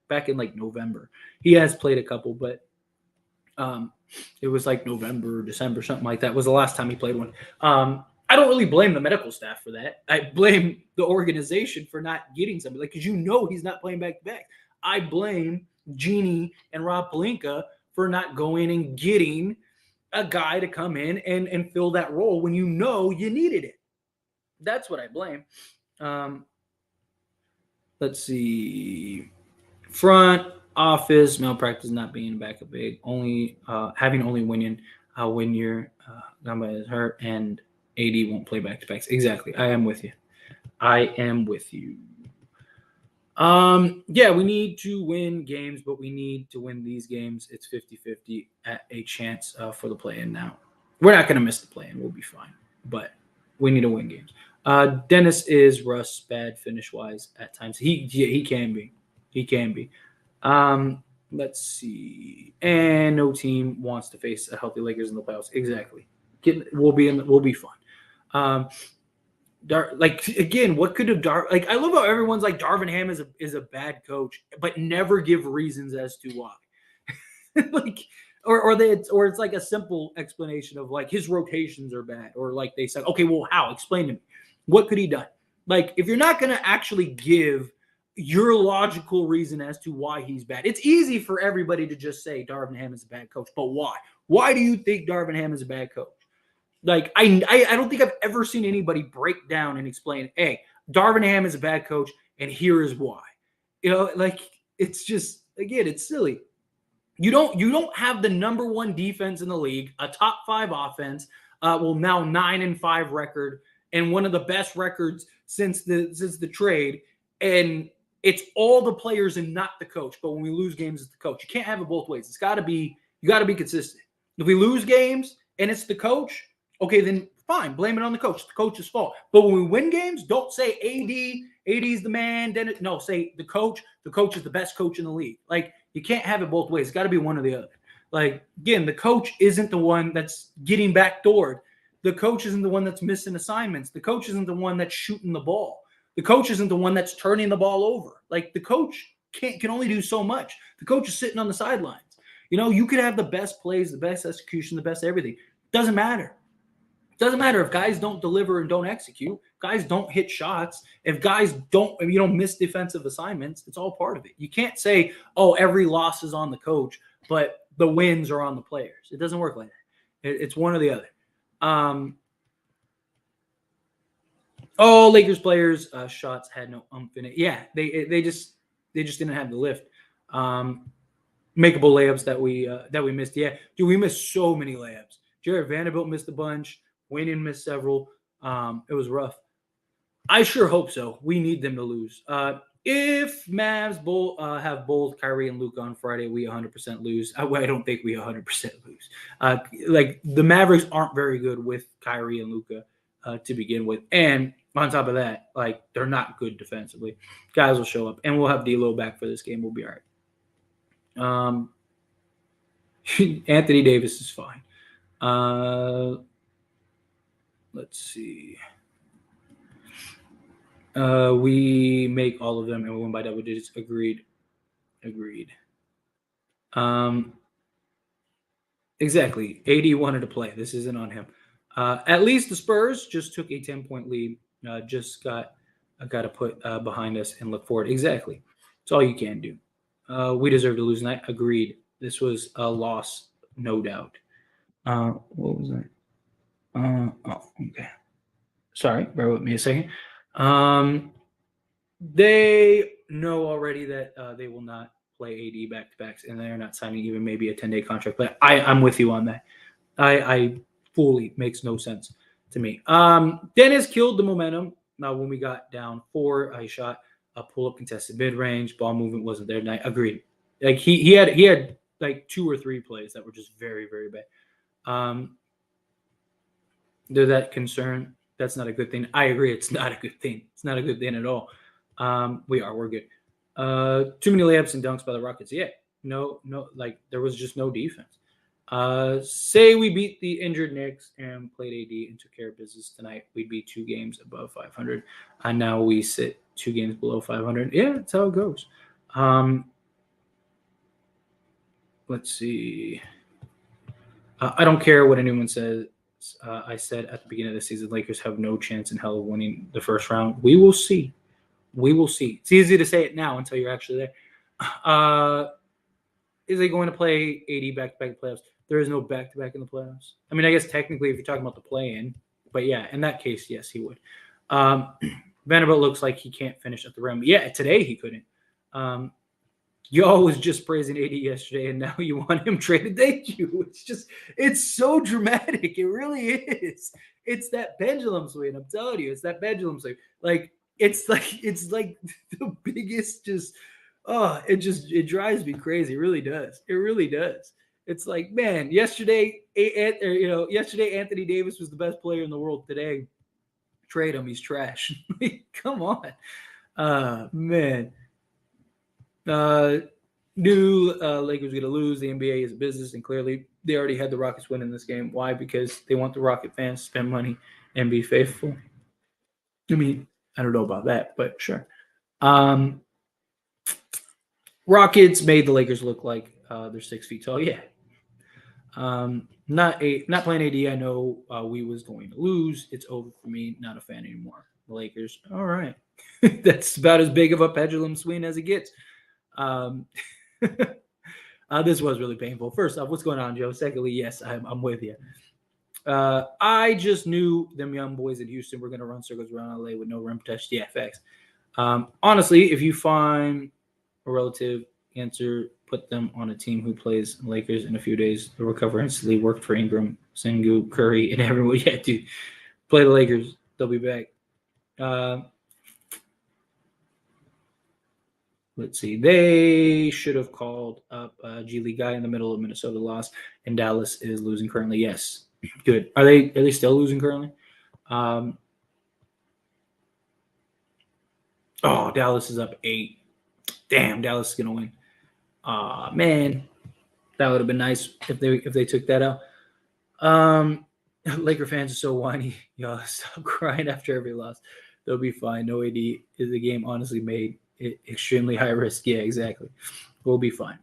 back in like November. He has played a couple, but it was like November, December, something like that was the last time he played one. I don't really blame the medical staff for that. I blame the organization for not getting somebody, like, because he's not playing back-to-back. I blame Genie and Rob Pelinka for not going and getting a guy to come in and fill that role when you needed it. That's what I blame. Let's see. Front office malpractice, not being back a big, only having only Winion when you're somebody is hurt and AD won't play back to backs. Exactly. I am with you. Yeah, we need to win games, but we need to win these games. It's 50-50 at a chance for the play-in now. We're not going to miss the play-in. We'll be fine, but we need to win games. Dennis is Russ bad finish-wise at times. He can be. He can be. Let's see. And no team wants to face a healthy Lakers in the playoffs. Exactly. We'll be fun. What could have I love how everyone's like Darvin Ham is a bad coach, but never give reasons as to why. Or it's like a simple explanation of like his rotations are bad, or like they said, okay, well, how? Explain to me. What could he done? Like, if you're not gonna actually give your logical reason as to why he's bad, it's easy for everybody to just say Darvin Ham is a bad coach, but why? Why do you think Darvin Ham is a bad coach? Like, I don't think I've ever seen anybody break down and explain, hey, Darvin Ham is a bad coach, and here is why. It's just, again, it's silly. You don't have the number one defense in the league, a top 5 offense, now 9-5 record, and one of the best records since the trade, and it's all the players and not the coach. But when we lose games, it's the coach. You can't have it both ways. You got to be consistent. If we lose games and it's the coach, okay, then fine, blame it on the coach. It's the coach's fault. But when we win games, don't say AD's the man. No, say the coach. The coach is the best coach in the league. Like, you can't have it both ways. It's got to be one or the other. Like, again, the coach isn't the one that's getting backdoored. The coach isn't the one that's missing assignments. The coach isn't the one that's shooting the ball. The coach isn't the one that's turning the ball over. Like, the coach can only do so much. The coach is sitting on the sidelines. You could have the best plays, the best execution, the best everything. Doesn't matter. Doesn't matter if guys don't deliver and don't execute. Guys don't hit shots. If guys don't miss defensive assignments, it's all part of it. You can't say, oh, every loss is on the coach, but the wins are on the players. It doesn't work like that. It's one or the other. Lakers players shots had no umph in it. Yeah, they just didn't have the lift. Makeable layups that we missed. Yeah, dude, we missed so many layups. Jared Vanderbilt missed a bunch. Wayne missed several. It was rough. I sure hope so. We need them to lose. If Mavs have both Kyrie and Luka on Friday, we 100% lose. I don't think we 100% lose. The Mavericks aren't very good with Kyrie and Luka to begin with. And on top of that, they're not good defensively. Guys will show up. And we'll have D'Lo back for this game. We'll be all right. Anthony Davis is fine. Let's see. We make all of them and we win by double digits. Agreed. Exactly. AD wanted to play. This isn't on him. At least the Spurs just took a 10-point lead. Just got to put behind us and look forward. Exactly. It's all you can do. We deserve to lose tonight. Agreed. This was a loss, no doubt. What was that? Okay. Sorry, bear with me a second. They know already that they will not play AD back-to-backs, and they're not signing even maybe a 10-day contract. But I'm with you on that. I fully makes no sense to me. Dennis killed the momentum when we got down 4. I shot a pull-up contested mid-range. Ball movement wasn't there tonight. Agreed. Like he had like 2 or 3 plays that were just very, very bad. They're that concerned. That's not a good thing. I agree. It's not a good thing. It's not a good thing at all. We're good. Too many layups and dunks by the Rockets. Yeah. No, there was just no defense. Say we beat the injured Knicks and played AD and took care of business tonight, we'd be 2 games above 500. And now we sit 2 games below 500. Yeah, that's how it goes. Let's see. I don't care what anyone says. I said at the beginning of the season, Lakers have no chance in hell of winning the first round. We will see. We will see. It's easy to say it now until you're actually there. Is they going to play AD back-to-back playoffs? There is no back-to-back in the playoffs. I mean, I guess technically if you're talking about the play-in, but yeah, in that case, yes, he would. Vanderbilt looks like he can't finish at the rim. Yeah, today he couldn't. Y'all was just praising AD yesterday, and now you want him traded. Thank you. It's so dramatic. It really is. It's that pendulum swing. I'm telling you, it's that pendulum swing. It's like the biggest it drives me crazy. It really does. It really does. It's like, man, yesterday Anthony Davis was the best player in the world. Today, trade him. He's trash. Come on. Man. New Lakers going to lose. The NBA is a business, and clearly they already had the Rockets win in this game. Why? Because they want the Rocket fans to spend money and be faithful. I mean, I don't know about that, but sure. Rockets made the Lakers look like they're 6 feet tall. Yeah. Not playing AD. I know we was going to lose. It's over for me. Not a fan anymore. The Lakers. All right. That's about as big of a pendulum swing as it gets. This was really painful. First off, what's going on, Joe? Secondly, yes, I'm with you. I just knew them young boys in Houston were going to run circles around LA with no rim protection. Yeah, facts. Honestly, if you find a relative answer, put them on a team who plays Lakers in a few days. They'll recover instantly. Worked for Ingram, Sengu, Curry, and everyone. Yeah, dude. Play the Lakers. They'll be back. Let's see. They should have called up a G League guy in the middle of Minnesota loss, and Dallas is losing currently. Yes, good. Are they still losing currently? Dallas is up 8. Damn, Dallas is gonna win. Man, that would have been nice if they took that out. Laker fans are so whiny. Y'all stop crying after every loss. They'll be fine. No AD is the game honestly made it extremely high risk. Yeah, exactly. We'll be fine.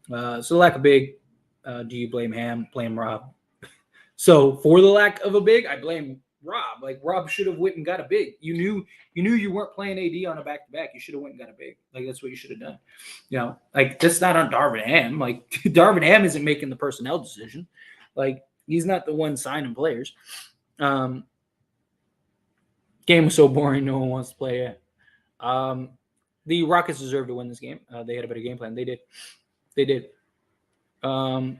So lack of big. Do you blame Ham? Blame Rob. So for the lack of a big, I blame Rob. Like Rob should have went and got a big. You knew you weren't playing AD on a back-to-back. You should have went and got a big. Like that's what you should have done. You know, like that's not on Darvin Ham. Like Darvin Ham isn't making the personnel decision. Like he's not the one signing players. Game was so boring. No one wants to play it. The Rockets deserved to win this game. They had a better game plan. They did. Troy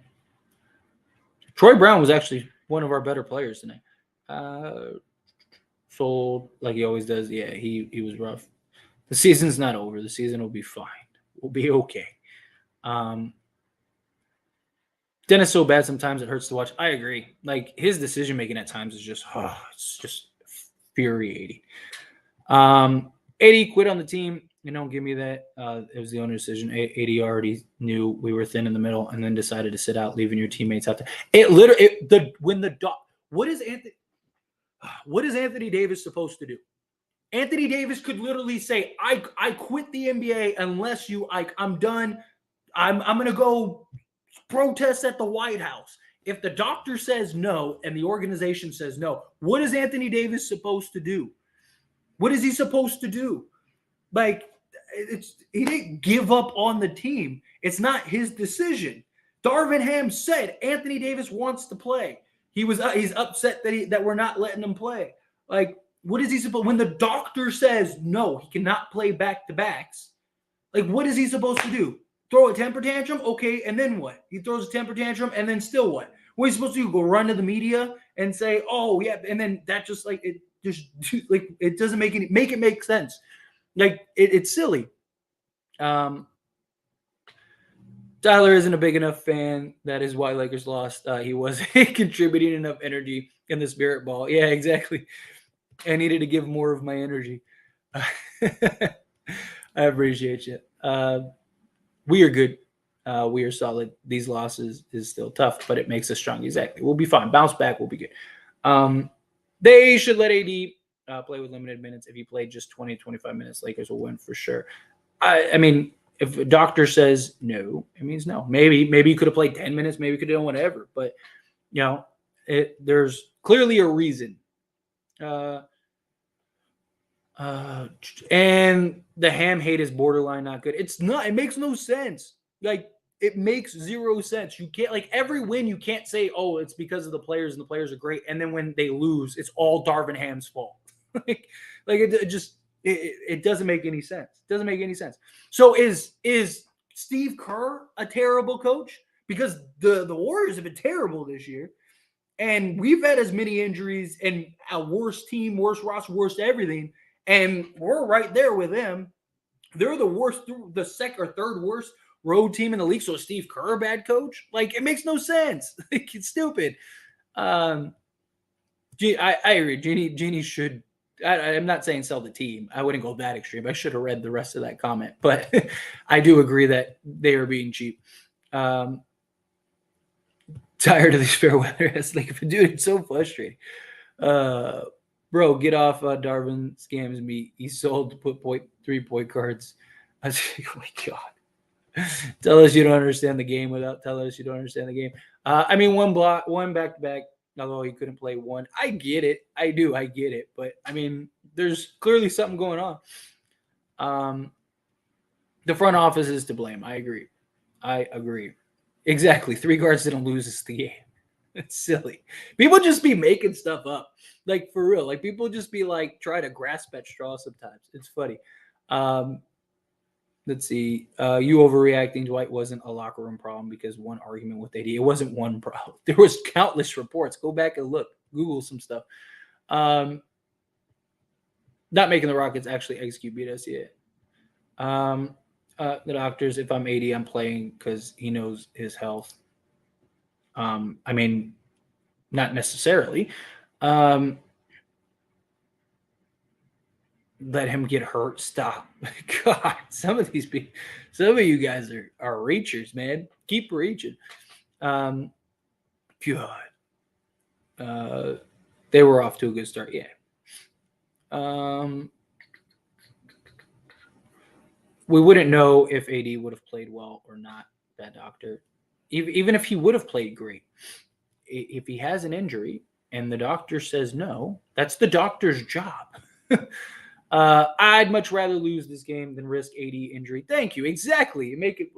Brown was actually one of our better players tonight. Sold like he always does. Yeah, he was rough. The season's not over. The season will be fine. We'll be okay. Dennis so bad sometimes it hurts to watch. I agree. Like his decision making at times is just it's just infuriating. AD quit on the team. Don't give me that. It was the owner's decision. AD already knew we were thin in the middle, and then decided to sit out, leaving your teammates out there. What is Anthony Davis supposed to do? Anthony Davis could literally say, "I quit the NBA unless I'm done. I'm gonna go protest at the White House." If the doctor says no and the organization says no, what is Anthony Davis supposed to do? What is he supposed to do? Like, he didn't give up on the team. It's not his decision. Darvin Ham said Anthony Davis wants to play. He's upset that we're not letting him play. Like, what is he supposed? When the doctor says no, he cannot play back-to-backs. Like, what is he supposed to do? Throw a temper tantrum? Okay, and then what? He throws a temper tantrum, and then still what? What are you supposed to do? Go run to the media and say, "Oh yeah," and then that just like it just like it doesn't make it make sense. Like it's silly. Tyler isn't a big enough fan. That is why Lakers lost. He wasn't contributing enough energy in the spirit ball. Yeah, exactly. I needed to give more of my energy. I appreciate you. We are good. We are solid. These losses is still tough, but it makes us strong. Exactly. We'll be fine. Bounce back. We'll be good. They should let AD play with limited minutes. If he played just 20, 25 minutes, Lakers will win for sure. I mean, if a doctor says no, it means no. Maybe he could have played 10 minutes. Maybe he could have done whatever. But, there's clearly a reason. And the Ham hate is borderline not good. It's not. It makes no sense. Like, it makes zero sense. You can't, like, every win, you can't say, oh, it's because of the players and the players are great. And then when they lose, it's all Darvin Ham's fault. It doesn't make any sense. It doesn't make any sense. So is Steve Kerr a terrible coach? Because the Warriors have been terrible this year. And we've had as many injuries and a worse team, worse roster, worse everything. And we're right there with them. They're the worst, the second or third worst road team in the league. So Steve Kerr, bad coach? Like, it makes no sense. Like, it's stupid. I agree. Jeannie should. I'm not saying sell the team. I wouldn't go that extreme. I should have read the rest of that comment. But I do agree that they are being cheap. Tired of these fair weather. It's like, dude, it's so frustrating. Bro, get off Darvin scams me. He sold to put 3-point cards. I was like, oh my God. Tell us you don't understand the game without telling us you don't understand the game. I mean, one back-to-back, although he couldn't play one. I get it. I get it. But, I mean, there's clearly something going on. The front office is to blame. I agree. Exactly. 3 guards didn't lose us the game. It's silly. People just be making stuff up. Like, for real. Like, people just be like, try to grasp at straw sometimes. It's funny. Let's see. You overreacting, Dwight, wasn't a locker room problem because one argument with AD. It wasn't one problem. There was countless reports. Go back and look. Google some stuff. Not making the Rockets actually execute beat us yet. The doctors, if I'm 80, I'm playing because he knows his health. I mean, not necessarily. Let him get hurt. Stop. God, some of you guys are reachers, man. Keep reaching. God. They were off to a good start. Yeah. We wouldn't know if AD would have played well or not, that doctor. Even if he would have played great. If he has an injury and the doctor says no, that's the doctor's job. I'd much rather lose this game than risk AD injury. Thank you. Exactly. Make it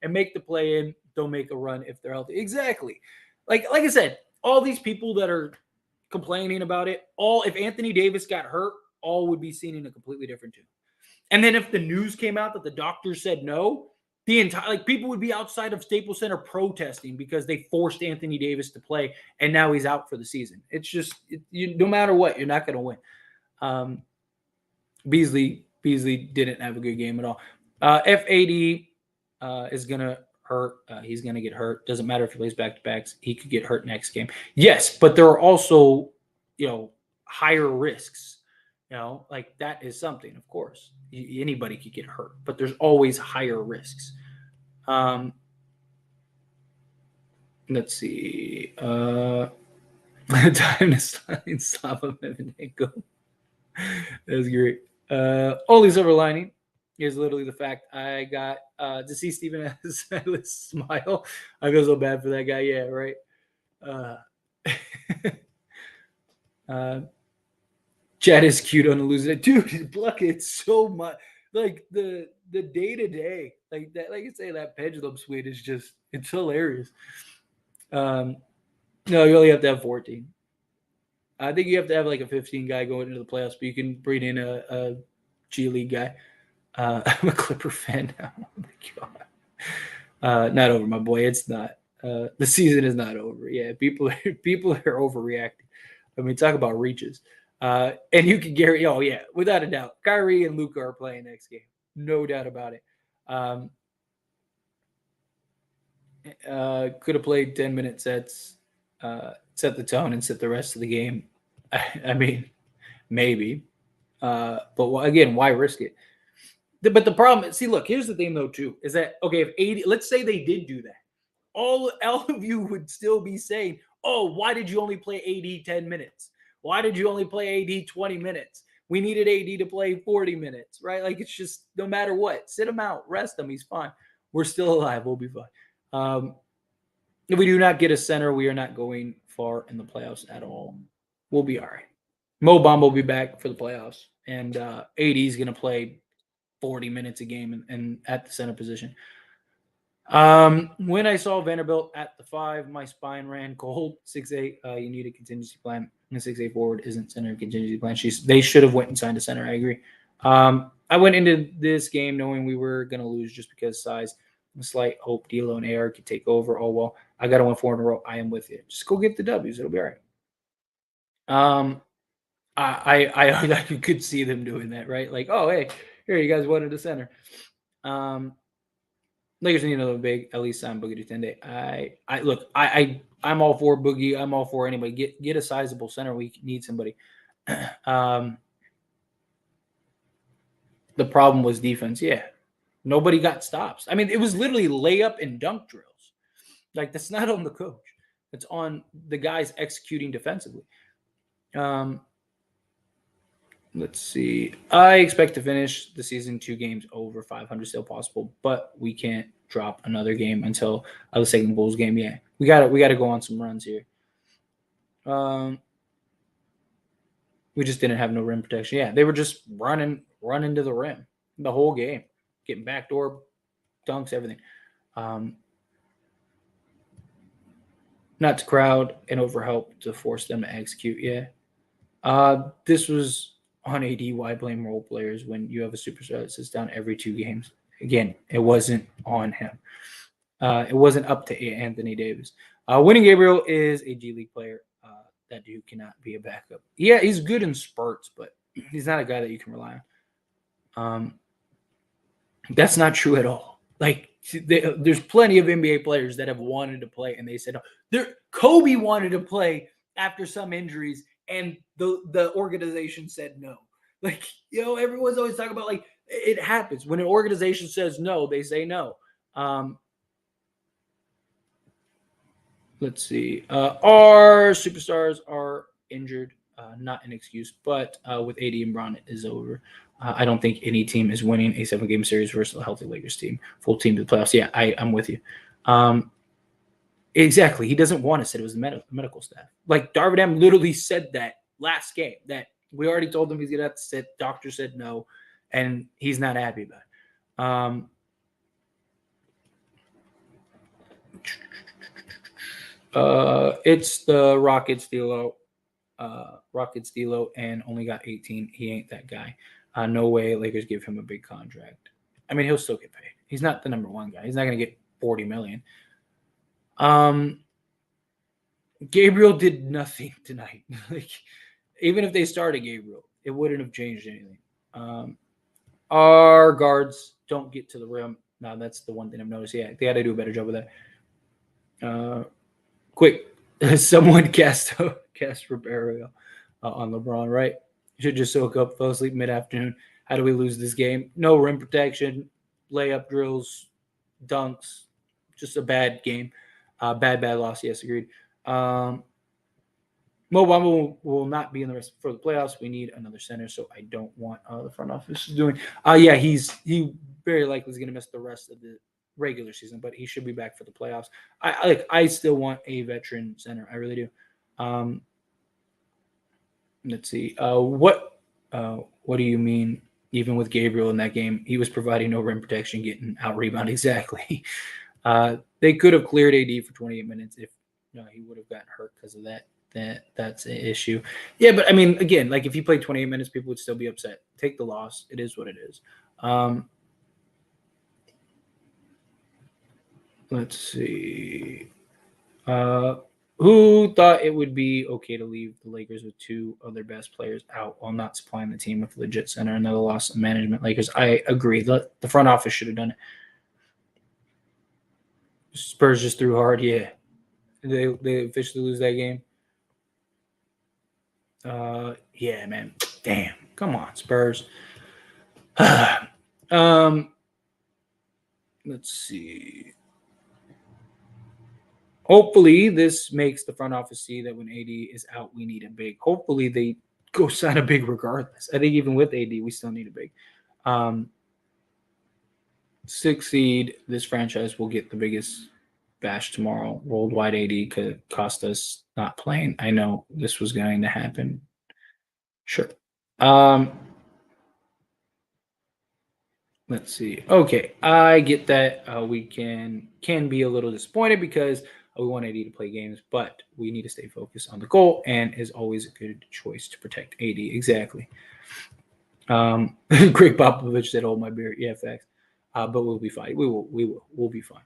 and make the play in. Don't make a run if they're healthy. Exactly. Like I said, all these people that are complaining about it, if Anthony Davis got hurt, all would be seen in a completely different tune. And then if the news came out that the doctor said no, the entire people would be outside of Staples Center protesting because they forced Anthony Davis to play, and now he's out for the season. It's just no matter what, you're not going to win. Beasley didn't have a good game at all. If AD is going to hurt, he's going to get hurt. Doesn't matter if he plays back-to-backs. He could get hurt next game. Yes, but there are also, higher risks. Like that is something, of course. Anybody could get hurt, but there's always higher risks. Let's see. Time to sign Slava Medvedenko. That's great. Only silver lining is literally the fact I got to see Steven Silas smile. I feel so bad for that guy. Yeah, right. Chad is cute on the loser. Dude, his bucket so much. Like the day-to-day. Like that, like I say, that pendulum swing is just, it's hilarious. No, you only have to have 14. I think you have to have like a 15 guy going into the playoffs, but you can bring in a G League guy. I'm a Clipper fan now. Oh my God. Not over, my boy. It's not. The season is not over. Yeah, people are overreacting. I mean, talk about reaches. And you can guarantee, oh yeah, without a doubt, Kyrie and Luka are playing next game. No doubt about it. Could have played 10-minute sets, set the tone and set the rest of the game. I mean, maybe. But again, why risk it? But the problem, see, look, here's the thing though, too, is that okay, if 80, let's say they did do that, all of you would still be saying, oh, why did you only play AD 10 minutes? Why did you only play AD 20 minutes? We needed AD to play 40 minutes, right? Like it's just no matter what, sit him out, rest him, he's fine. We're still alive, we'll be fine. If we do not get a center, we are not going far in the playoffs at all. We'll be all right. Mo Bamba will be back for the playoffs, and AD is going to play 40 minutes a game and at the center position. When I saw Vanderbilt at the 5, my spine ran cold. 6'8", you need a contingency plan. And 6'8" forward isn't center contingency plan. They should have went and signed a center. I agree. I went into this game knowing we were going to lose just because size. A slight hope D'Lo and AR could take over. Oh well, I got to win 4 in a row. I am with you. Just go get the W's. It'll be all right. I could see them doing that, right? Like, oh hey, here you guys wanted a center. Lakers need another big, at least sign Boogie to 10 day. I'm all for Boogie. I'm all for anybody. Get a sizable center. We need somebody. The problem was defense. Yeah. Nobody got stops. I mean, it was literally layup and dunk drills. Like, that's not on the coach. It's on the guys executing defensively. Let's see. I expect to finish the season 2 games over 500, still possible, but we can't drop another game until the second Bulls game. Yeah, we got to go on some runs here. We just didn't have no rim protection. Yeah, they were just running to the rim the whole game, getting backdoor dunks, everything. Not to crowd and overhelp to force them to execute. Yeah, this was on AD. Why blame role players when you have a superstar that sits down every 2 games? Again, it wasn't on him. It wasn't up to Anthony Davis. Winning Gabriel is a G League player. That dude cannot be a backup. Yeah, he's good in spurts, but he's not a guy that you can rely on. That's not true at all. Like, there's plenty of NBA players that have wanted to play, and they said no. Kobe wanted to play after some injuries, and the organization said no. Like, everyone's always talking about, like, it happens. When an organization says no, they say no. Let's see. Our superstars are injured. Not an excuse, but with AD and Bron, it is over. I don't think any team is winning a 7-game series versus a healthy Lakers team. Full team to the playoffs. Yeah, I'm with you. Exactly. He doesn't want to sit. It was the medical staff. Like, Darvin Ham literally said that last game, that we already told him he's going to have to sit. Doctor said no, and he's not happy about it. It's the Rockets D'Lo, and only got 18. He ain't that guy. No way Lakers give him a big contract. I mean, he'll still get paid. He's not the number 1 guy. He's not going to get $40 million. Gabriel did nothing tonight. Like, even if they started Gabriel, it wouldn't have changed anything. Our guards don't get to the rim. No, that's the one thing I've noticed. Yeah, they had to do a better job with that. Quick, someone cast Ribeiro on LeBron, right? Should just soak up, fell asleep mid-afternoon. How do we lose this game? No rim protection, layup drills, dunks. Just a bad game. Bad loss. Yes, agreed. Mo Bamba will not be in the rest for the playoffs. We need another center, so I don't want the front office is doing. Yeah, he very likely is going to miss the rest of the regular season, but he should be back for the playoffs. I still want a veteran center. I really do. Let's see. What do you mean? Even with Gabriel in that game, he was providing no rim protection, getting out rebound. Exactly. They could have cleared AD for 28 minutes if he would have gotten hurt because of that. That's an issue. Yeah, but I mean, again, like if he played 28 minutes, people would still be upset. Take the loss. It is what it is. Let's see. Who thought it would be okay to leave the Lakers with 2 of their best players out while not supplying the team with a legit center? Another loss of management. Lakers, I agree. The front office should have done it. Spurs just threw hard. Yeah. They officially lose that game. Yeah, man. Damn. Come on, Spurs. Let's see. Hopefully, this makes the front office see that when AD is out, we need a big. Hopefully, they go sign a big regardless. I think even with AD, we still need a big. 6 seed, this franchise will get the biggest bash tomorrow. Worldwide AD could cost us not playing. I know this was going to happen. Sure. Let's see. Okay, I get that we can be a little disappointed because we want AD to play games, but we need to stay focused on the goal, and is always a good choice to protect AD. Exactly. Greg Popovich said, "Hold my beer." Yeah, facts. But we'll be fine. We'll be fine.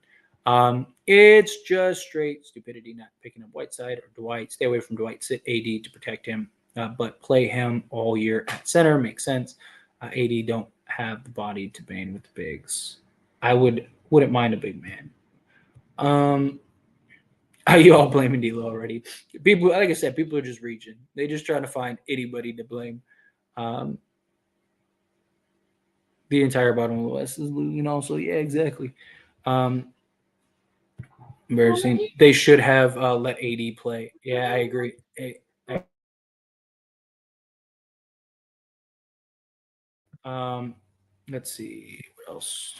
It's just straight stupidity not picking up Whiteside or Dwight. Stay away from Dwight. Sit AD to protect him, but play him all year at center. Makes sense. AD don't have the body to bang with the bigs. I wouldn't mind a big man. Are you all blaming D'Lo already? People, like I said, people are just reaching. They're just trying to find anybody to blame. The entire bottom of the West is losing also. Yeah, exactly. Embarrassing. They should have let AD play. Yeah, I agree. Let's see what else.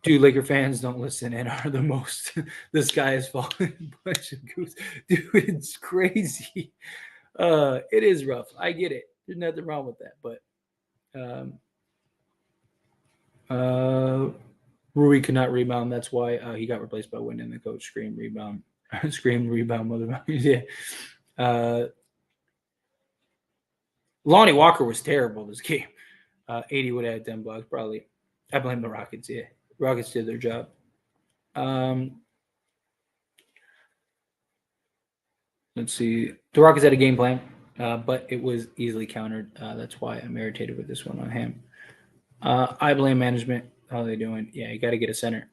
Dude, Laker fans don't listen and are the most. The sky is falling. Bunch of goose. Dude, it's crazy. It is rough. I get it. There's nothing wrong with that, but Rui could not rebound. That's why he got replaced by Wynn, and the coach screamed rebound, screamed rebound, mother. Yeah. Lonnie Walker was terrible this game. 80 would have had 10 blocks, probably. I blame the Rockets. Yeah, Rockets did their job. Let's see. The Rockets had a game plan, but it was easily countered. That's why I'm irritated with this one on him. I blame management. How are they doing? Yeah, you got to get a center.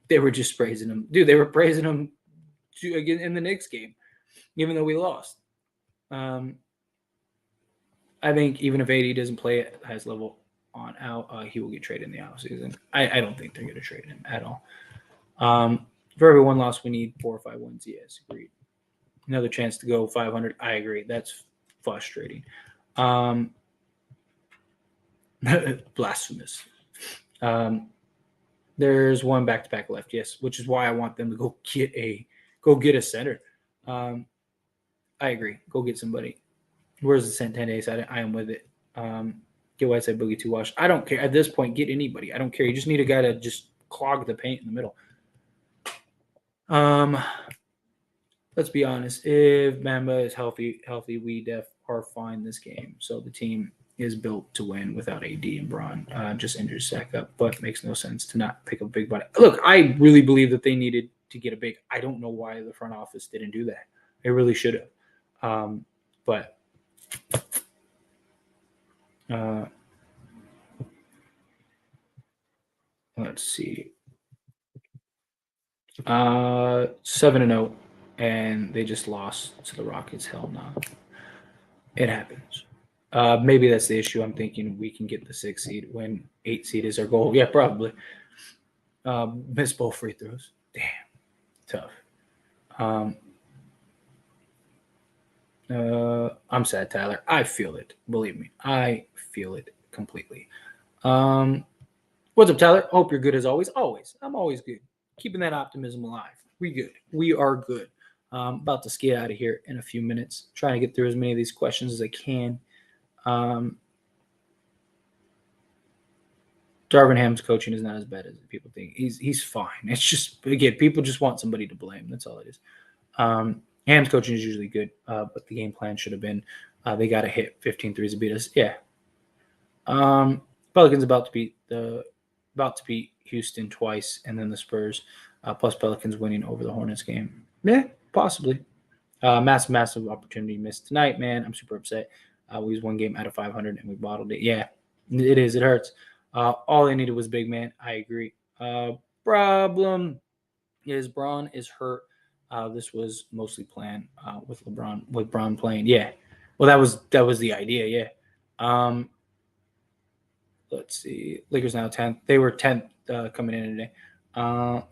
They were just praising him. Dude, they were praising him again in the Knicks game, even though we lost. I think even if AD doesn't play at the highest level on out, he will get traded in the offseason. I don't think they're going to trade him at all. For every one loss, we need 4 or 5 wins. Yes, agreed. Another chance to go 500. I agree. That's frustrating. Blasphemous. There's one back-to-back left, yes, which is why I want them to go get a center. I agree. Go get somebody. Where's the Santander side? I am with it. Get Whiteside Boogie 2 Wash. I don't care. At this point, get anybody. I don't care. You just need a guy to just clog the paint in the middle. Let's be honest. If Bamba is healthy, we are fine this game. So the team is built to win without AD and Braun. Just injures Sack up, but makes no sense to not pick up a big body. Look, I really believe that they needed to get a big. I don't know why the front office didn't do that. They really should have. But let's see. 7-0, and they just lost to the Rockets. Hell no. It happens. Maybe that's the issue. I'm thinking we can get the 6 seed when 8 seed is our goal. Yeah, probably. Miss both free throws. Damn. Tough. I'm sad, Tyler. I feel it. Believe me. I feel it completely. What's up, Tyler? Hope you're good as always. Always. I'm always good. Keeping that optimism alive. We good. We are good. About to ski out of here in a few minutes. Trying to get through as many of these questions as I can. Darvin Ham's coaching is not as bad as people think. He's fine. It's just, again, people just want somebody to blame. That's all it is. Ham's coaching is usually good, but the game plan should have been they got to hit 15 threes to beat us. Yeah. Pelicans about to beat Houston twice, and then the Spurs, plus Pelicans winning over the Hornets game. Yeah, possibly. Massive opportunity missed tonight, man. I'm super upset. We was 1 game out of 500, and we bottled it. Yeah, it is. It hurts. All they needed was big man. I agree. Problem is Braun is hurt. This was mostly planned with Braun playing. Yeah. Well, that was the idea. Yeah. let's see. Lakers now 10th. They were 10th coming in today.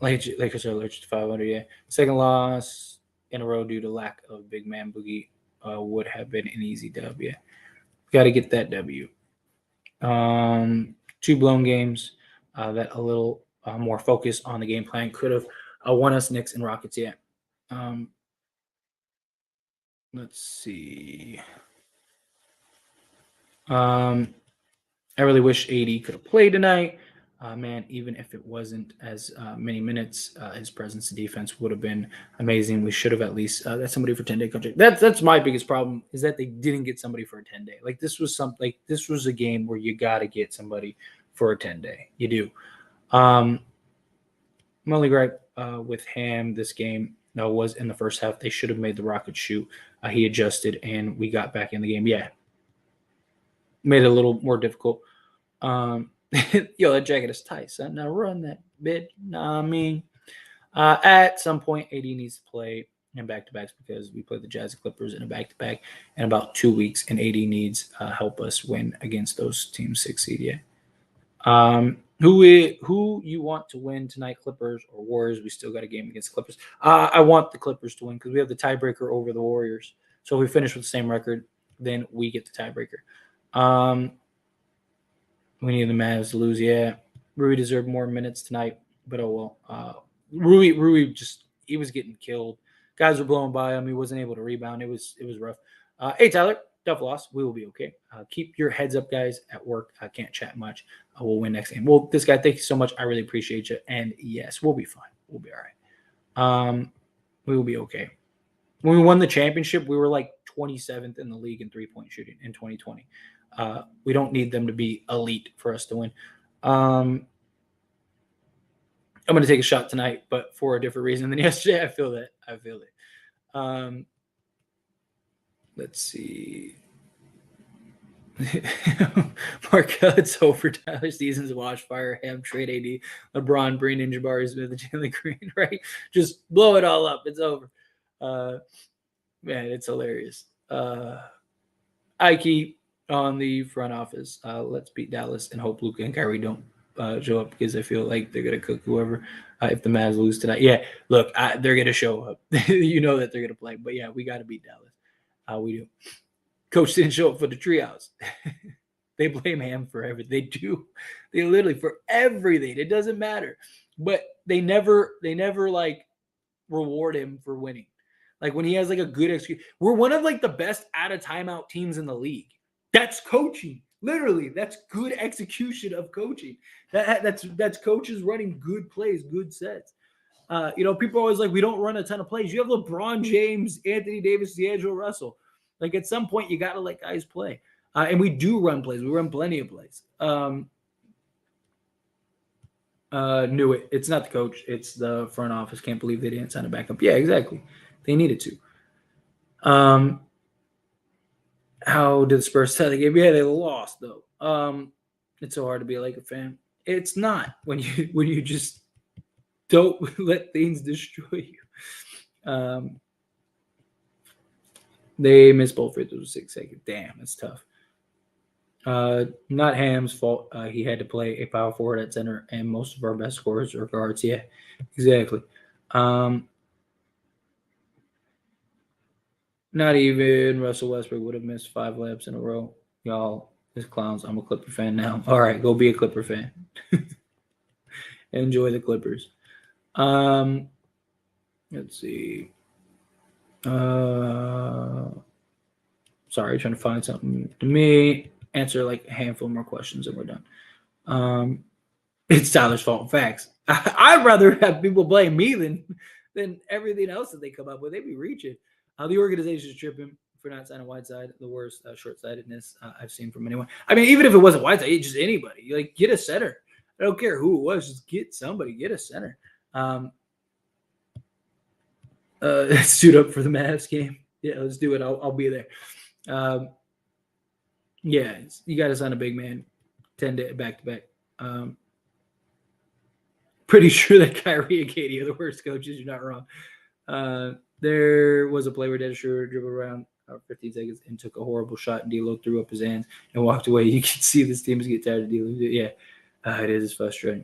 Lakers are allergic to 500. Yeah, second loss in a row due to lack of big man Boogie would have been an easy dub. Yeah, got to get that W. Two blown games that a little more focus on the game plan could have won us Knicks and Rockets. Yeah. Let's see. I really wish AD could have played tonight. Man, even if it wasn't as many minutes, his presence in defense would have been amazing. We should have at least that's somebody for 10-day contract. That's my biggest problem is that they didn't get somebody for a 10-day. Like this was a game where you got to get somebody for a 10-day. You do. My only gripe with Ham this game was in the first half. They should have made the Rockets shoot. He adjusted and we got back in the game. Yeah, made it a little more difficult. Yo, that jacket is tight, son. Now run that bit. Nah, I mean, at some point, AD needs to play in back-to-backs because we play the Jazz and Clippers in a back-to-back in about 2 weeks, and AD needs help us win against those teams 6 seed. Yeah. Who you want to win tonight, Clippers or Warriors? We still got a game against Clippers. I want the Clippers to win because we have the tiebreaker over the Warriors. So if we finish with the same record, then we get the tiebreaker. We need the Mavs to lose. Yeah, Rui deserved more minutes tonight, but oh well. Rui just he was getting killed. Guys were blowing by him. He wasn't able to rebound. It was rough. Hey Tyler, tough loss. We will be okay. Keep your heads up, guys. At work, I can't chat much. We'll win next game. Well, this guy, thank you so much. I really appreciate you. And yes, we'll be fine. We'll be all right. We will be okay. When we won the championship, we were like 27th in the league in 3-point shooting in 2020. We don't need them to be elite for us to win. I'm going to take a shot tonight, but for a different reason than yesterday. I feel that. Let's see. Mark, it's over. Tyler Seasons, Wash, Fire, Ham, Trade AD, LeBron, Breen, Ninja Jabari Smith, Jalen Green, right? Just blow it all up. It's over. Man, it's hilarious. Ike on the front office. Let's beat Dallas and hope Luka and Kyrie don't show up because I feel like they're going to cook whoever if the Mavs lose tonight. Yeah, look, they're going to show up. You know that they're going to play. But, yeah, we got to beat Dallas. We do. Coach didn't show up for the treehouse. They blame Ham for everything. They do. They literally for everything. It doesn't matter. But they never like reward him for winning. Like when he has like a good execution. We're one of like the best out of timeout teams in the league. That's coaching. Literally, that's good execution of coaching. That's coaches running good plays, good sets. People are always like, we don't run a ton of plays. You have LeBron James, Anthony Davis, D'Angelo Russell. Like at some point, you got to let guys play. And we do run plays. We run plenty of plays. Knew it. It's not the coach. It's the front office. Can't believe they didn't sign a backup. Yeah, exactly. They needed to. How did the Spurs tie the game? Yeah, they lost though. It's so hard to be a Laker fan. It's not when you just don't let things destroy you. They missed both free throws 6 seconds. Damn, that's tough. Not Ham's fault. He had to play a power forward at center, and most of our best scorers are guards. Yeah, exactly. Not even Russell Westbrook would have missed 5 layups in a row. Y'all, this clowns. I'm a Clipper fan now. All right, go be a Clipper fan. Enjoy the Clippers. Let's see. Sorry, trying to find something to me. Answer like a handful more questions and we're done. It's Tyler's fault. Facts. I'd rather have people blame me than everything else that they come up with. They be reaching. The organization is tripping for not signing Whiteside. The worst short-sightedness I've seen from anyone. I mean, even if it wasn't Whiteside, just anybody. Like, get a center. I don't care who it was. Just get somebody. Get a center. Suit up for the Mavs game. Yeah, let's do it. I'll be there. Yeah, you got to sign a big man 10 day back-to-back. Pretty sure that Kyrie and KD are the worst coaches. You're not wrong. There was a play where Dennis Schroeder dribbled around 15 seconds and took a horrible shot. And D'Lo threw up his hands and walked away. You can see this team is getting tired of D'Lo. Yeah, it is frustrating.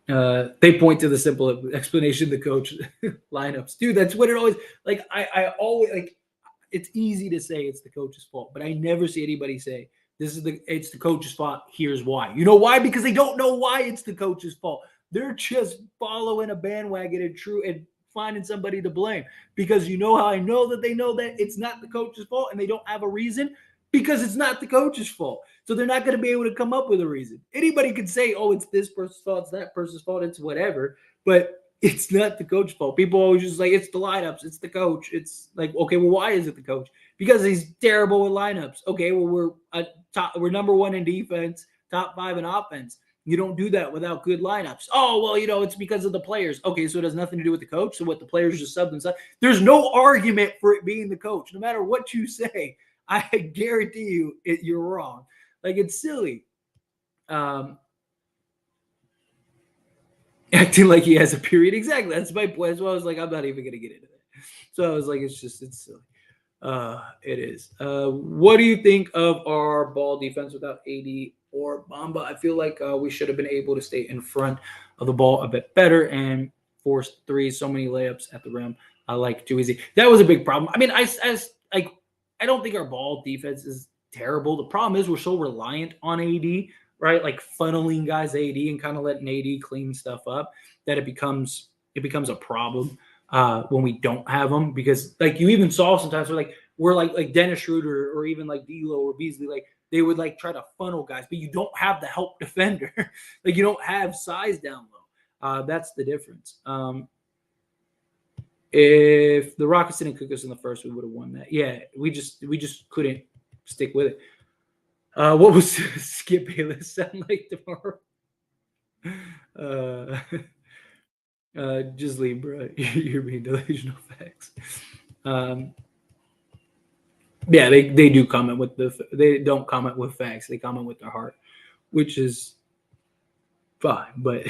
They point to the simple explanation: the coach lineups. Dude, that's what it always like. I always like. It's easy to say it's the coach's fault, but I never see anybody say it's the coach's fault. Here's why. You know why? Because they don't know why it's the coach's fault. They're just following a bandwagon and finding somebody to blame. Because you know how I know that they know that it's not the coach's fault and they don't have a reason? Because it's not the coach's fault. So they're not going to be able to come up with a reason. Anybody could say, oh, it's this person's fault, it's that person's fault, it's whatever. But it's not the coach's fault. People always just like, it's the lineups, it's the coach. It's like, okay, well, why is it the coach? Because he's terrible with lineups. Okay, well, we're number one in defense, top 5 in offense. You don't do that without good lineups. Oh, well, it's because of the players. Okay, so it has nothing to do with the coach. So what, the players just sub themselves? There's no argument for it being the coach. No matter what you say, I guarantee you you're wrong. Like, it's silly. Acting like he has a period. Exactly. That's my point. So I was like, I'm not even going to get into that. So I was like, it's silly. It is. What do you think of our ball defense without AD or Bamba? I feel like we should have been able to stay in front of the ball a bit better and force threes. So many layups at the rim. Like too easy. That was a big problem. I mean, I don't think our ball defense is terrible. The problem is we're so reliant on AD, right? Like funneling guys AD and kind of letting AD clean stuff up that it becomes a problem when we don't have them. Because like you even saw sometimes we're like Dennis Schroeder or even like D'Lo or Beasley, like they would like try to funnel guys, but you don't have the help defender. Like you don't have size down low. That's the difference. If the Rockets didn't cook us in the first, we would have won that. Yeah, we just couldn't stick with it. What was Skip Bayless sound like tomorrow? Just leave, bro. You're being delusional. Facts. Yeah, they do comment with they don't comment with facts. They comment with their heart, which is fine, but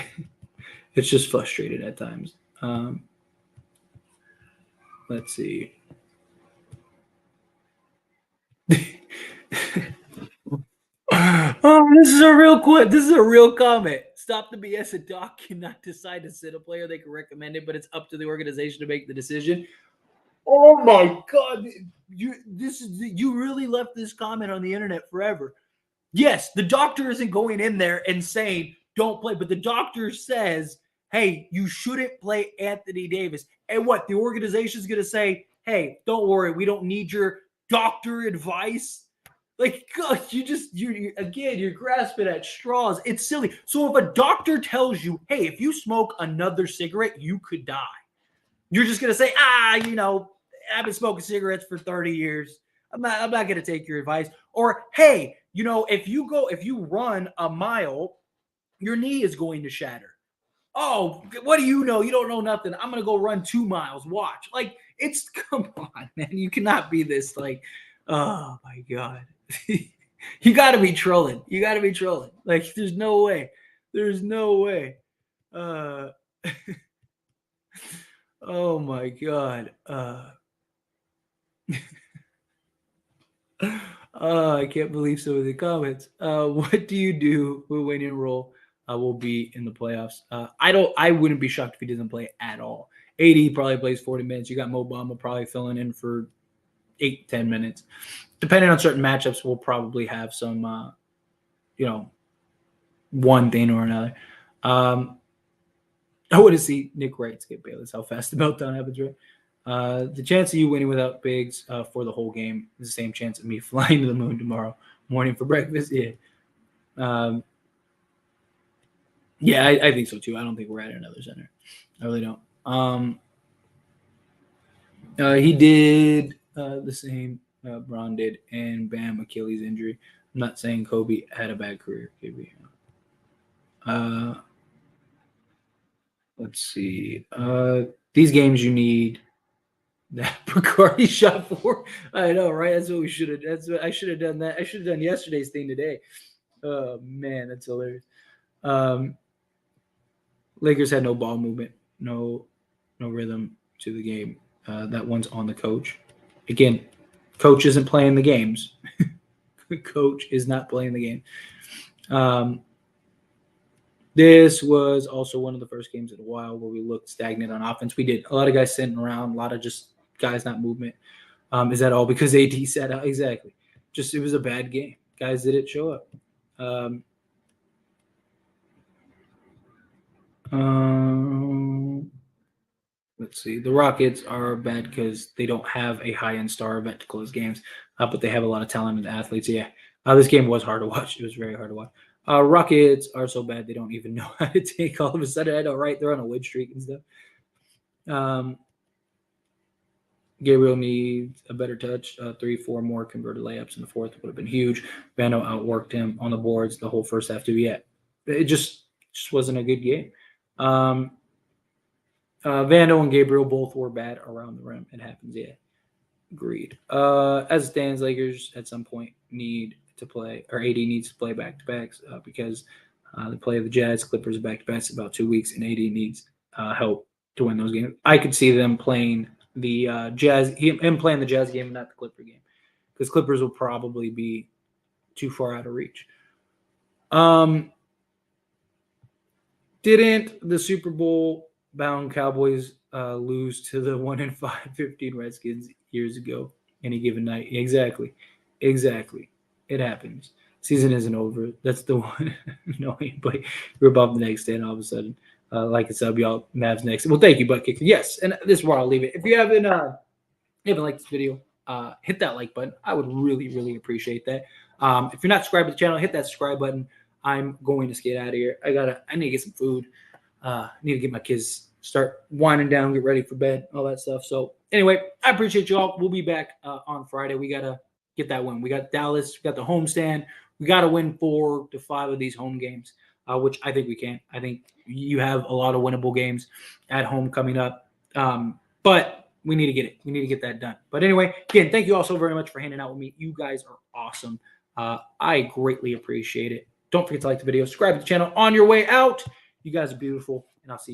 it's just frustrated at times. Let's see. Oh, this is a real quick. This is a real comment. Stop the BS. A doc cannot decide to sit a player. They can recommend it, but it's up to the organization to make the decision. Oh my God! You really left this comment on the internet forever. Yes, the doctor isn't going in there and saying don't play, but the doctor says, "Hey, you shouldn't play Anthony Davis." And what the organization is going to say? Hey, don't worry, we don't need your doctor advice. Like, God, you're grasping at straws. It's silly. So if a doctor tells you, hey, if you smoke another cigarette, you could die, you're just gonna say, I've been smoking cigarettes for 30 years. I'm not gonna take your advice. Or, hey, if you run a mile, your knee is going to shatter. Oh, what do you know? You don't know nothing. I'm gonna go run 2 miles. Watch. Like, come on, man. You cannot be this like, oh my God. You got to be trolling. Like, there's no way. Oh my God. I can't believe some of the comments. What do you do when winning role will be in the playoffs? I wouldn't be shocked if he doesn't play at all. AD probably plays 40 minutes. You got Mo Bamba probably filling in for 8-10 minutes. Depending on certain matchups, we'll probably have some, one thing or another. I want to see Nick Wright skip Bayless. How fast the meltdown happens, right? The chance of you winning without bigs for the whole game is the same chance of me flying to the moon tomorrow morning for breakfast. Yeah. I think so too. I don't think we're at another center. I really don't. He did the same Braun did, and bam, Achilles injury. I'm not saying Kobe had a bad career. Let's see. These games you need that Bacardi shot for. I know, right? That's what we should have. That's what I should have done. That I should have done yesterday's thing today. Oh man, that's hilarious. Lakers had no ball movement, no rhythm to the game. That one's on the coach. Again, coach isn't playing the games. Coach is not playing the game. This was also one of the first games in a while where we looked stagnant on offense. We did a lot of guys sitting around, a lot of just guys not movement. Is that all because AD sat out? Exactly. Just it was a bad game. Guys didn't show up. Let's see. The Rockets are bad because they don't have a high-end star event to close games, but they have a lot of talented athletes. Yeah, this game was hard to watch. It was very hard to watch. Rockets are so bad they don't even know how to take all of a sudden. I know, right? They're on a win streak and stuff. Gabriel needs a better touch. 3-4 more converted layups in the fourth would have been huge. Vando outworked him on the boards the whole first half too. Yeah, it just wasn't a good game. Vando and Gabriel both were bad around the rim. It happens, yeah. Agreed. As it stands, Lakers at some point need to play, or AD needs to play back-to-backs because they play the Jazz, Clippers back-to-backs in about 2 weeks, and AD needs help to win those games. I could see them playing the Jazz, him playing the Jazz game, not the Clipper game, because Clippers will probably be too far out of reach. Didn't the Super Bowl bound Cowboys lose to the 1-5-15 Redskins years ago? Any given night, exactly. It happens. Season isn't over. That's the one annoying. But you're above the next day, and all of a sudden, like it's up, y'all. Mavs next. Well, thank you, Butt Kicker. Yes, and this is where I'll leave it. If you haven't liked this video, hit that like button. I would really, really appreciate that. If you're not subscribed to the channel, hit that subscribe button. I'm going to skate out of here. I need to get some food. I need to get my kids start winding down, get ready for bed, all that stuff. So anyway, I appreciate you all. We'll be back on Friday. We got to get that win. We got Dallas. We got the homestand. We got to win 4 to 5 of these home games, which I think we can. I think you have a lot of winnable games at home coming up. But we need to get it. We need to get that done. But anyway, again, thank you all so very much for hanging out with me. You guys are awesome. I greatly appreciate it. Don't forget to like the video, subscribe to the channel on your way out. You guys are beautiful, and I'll see you.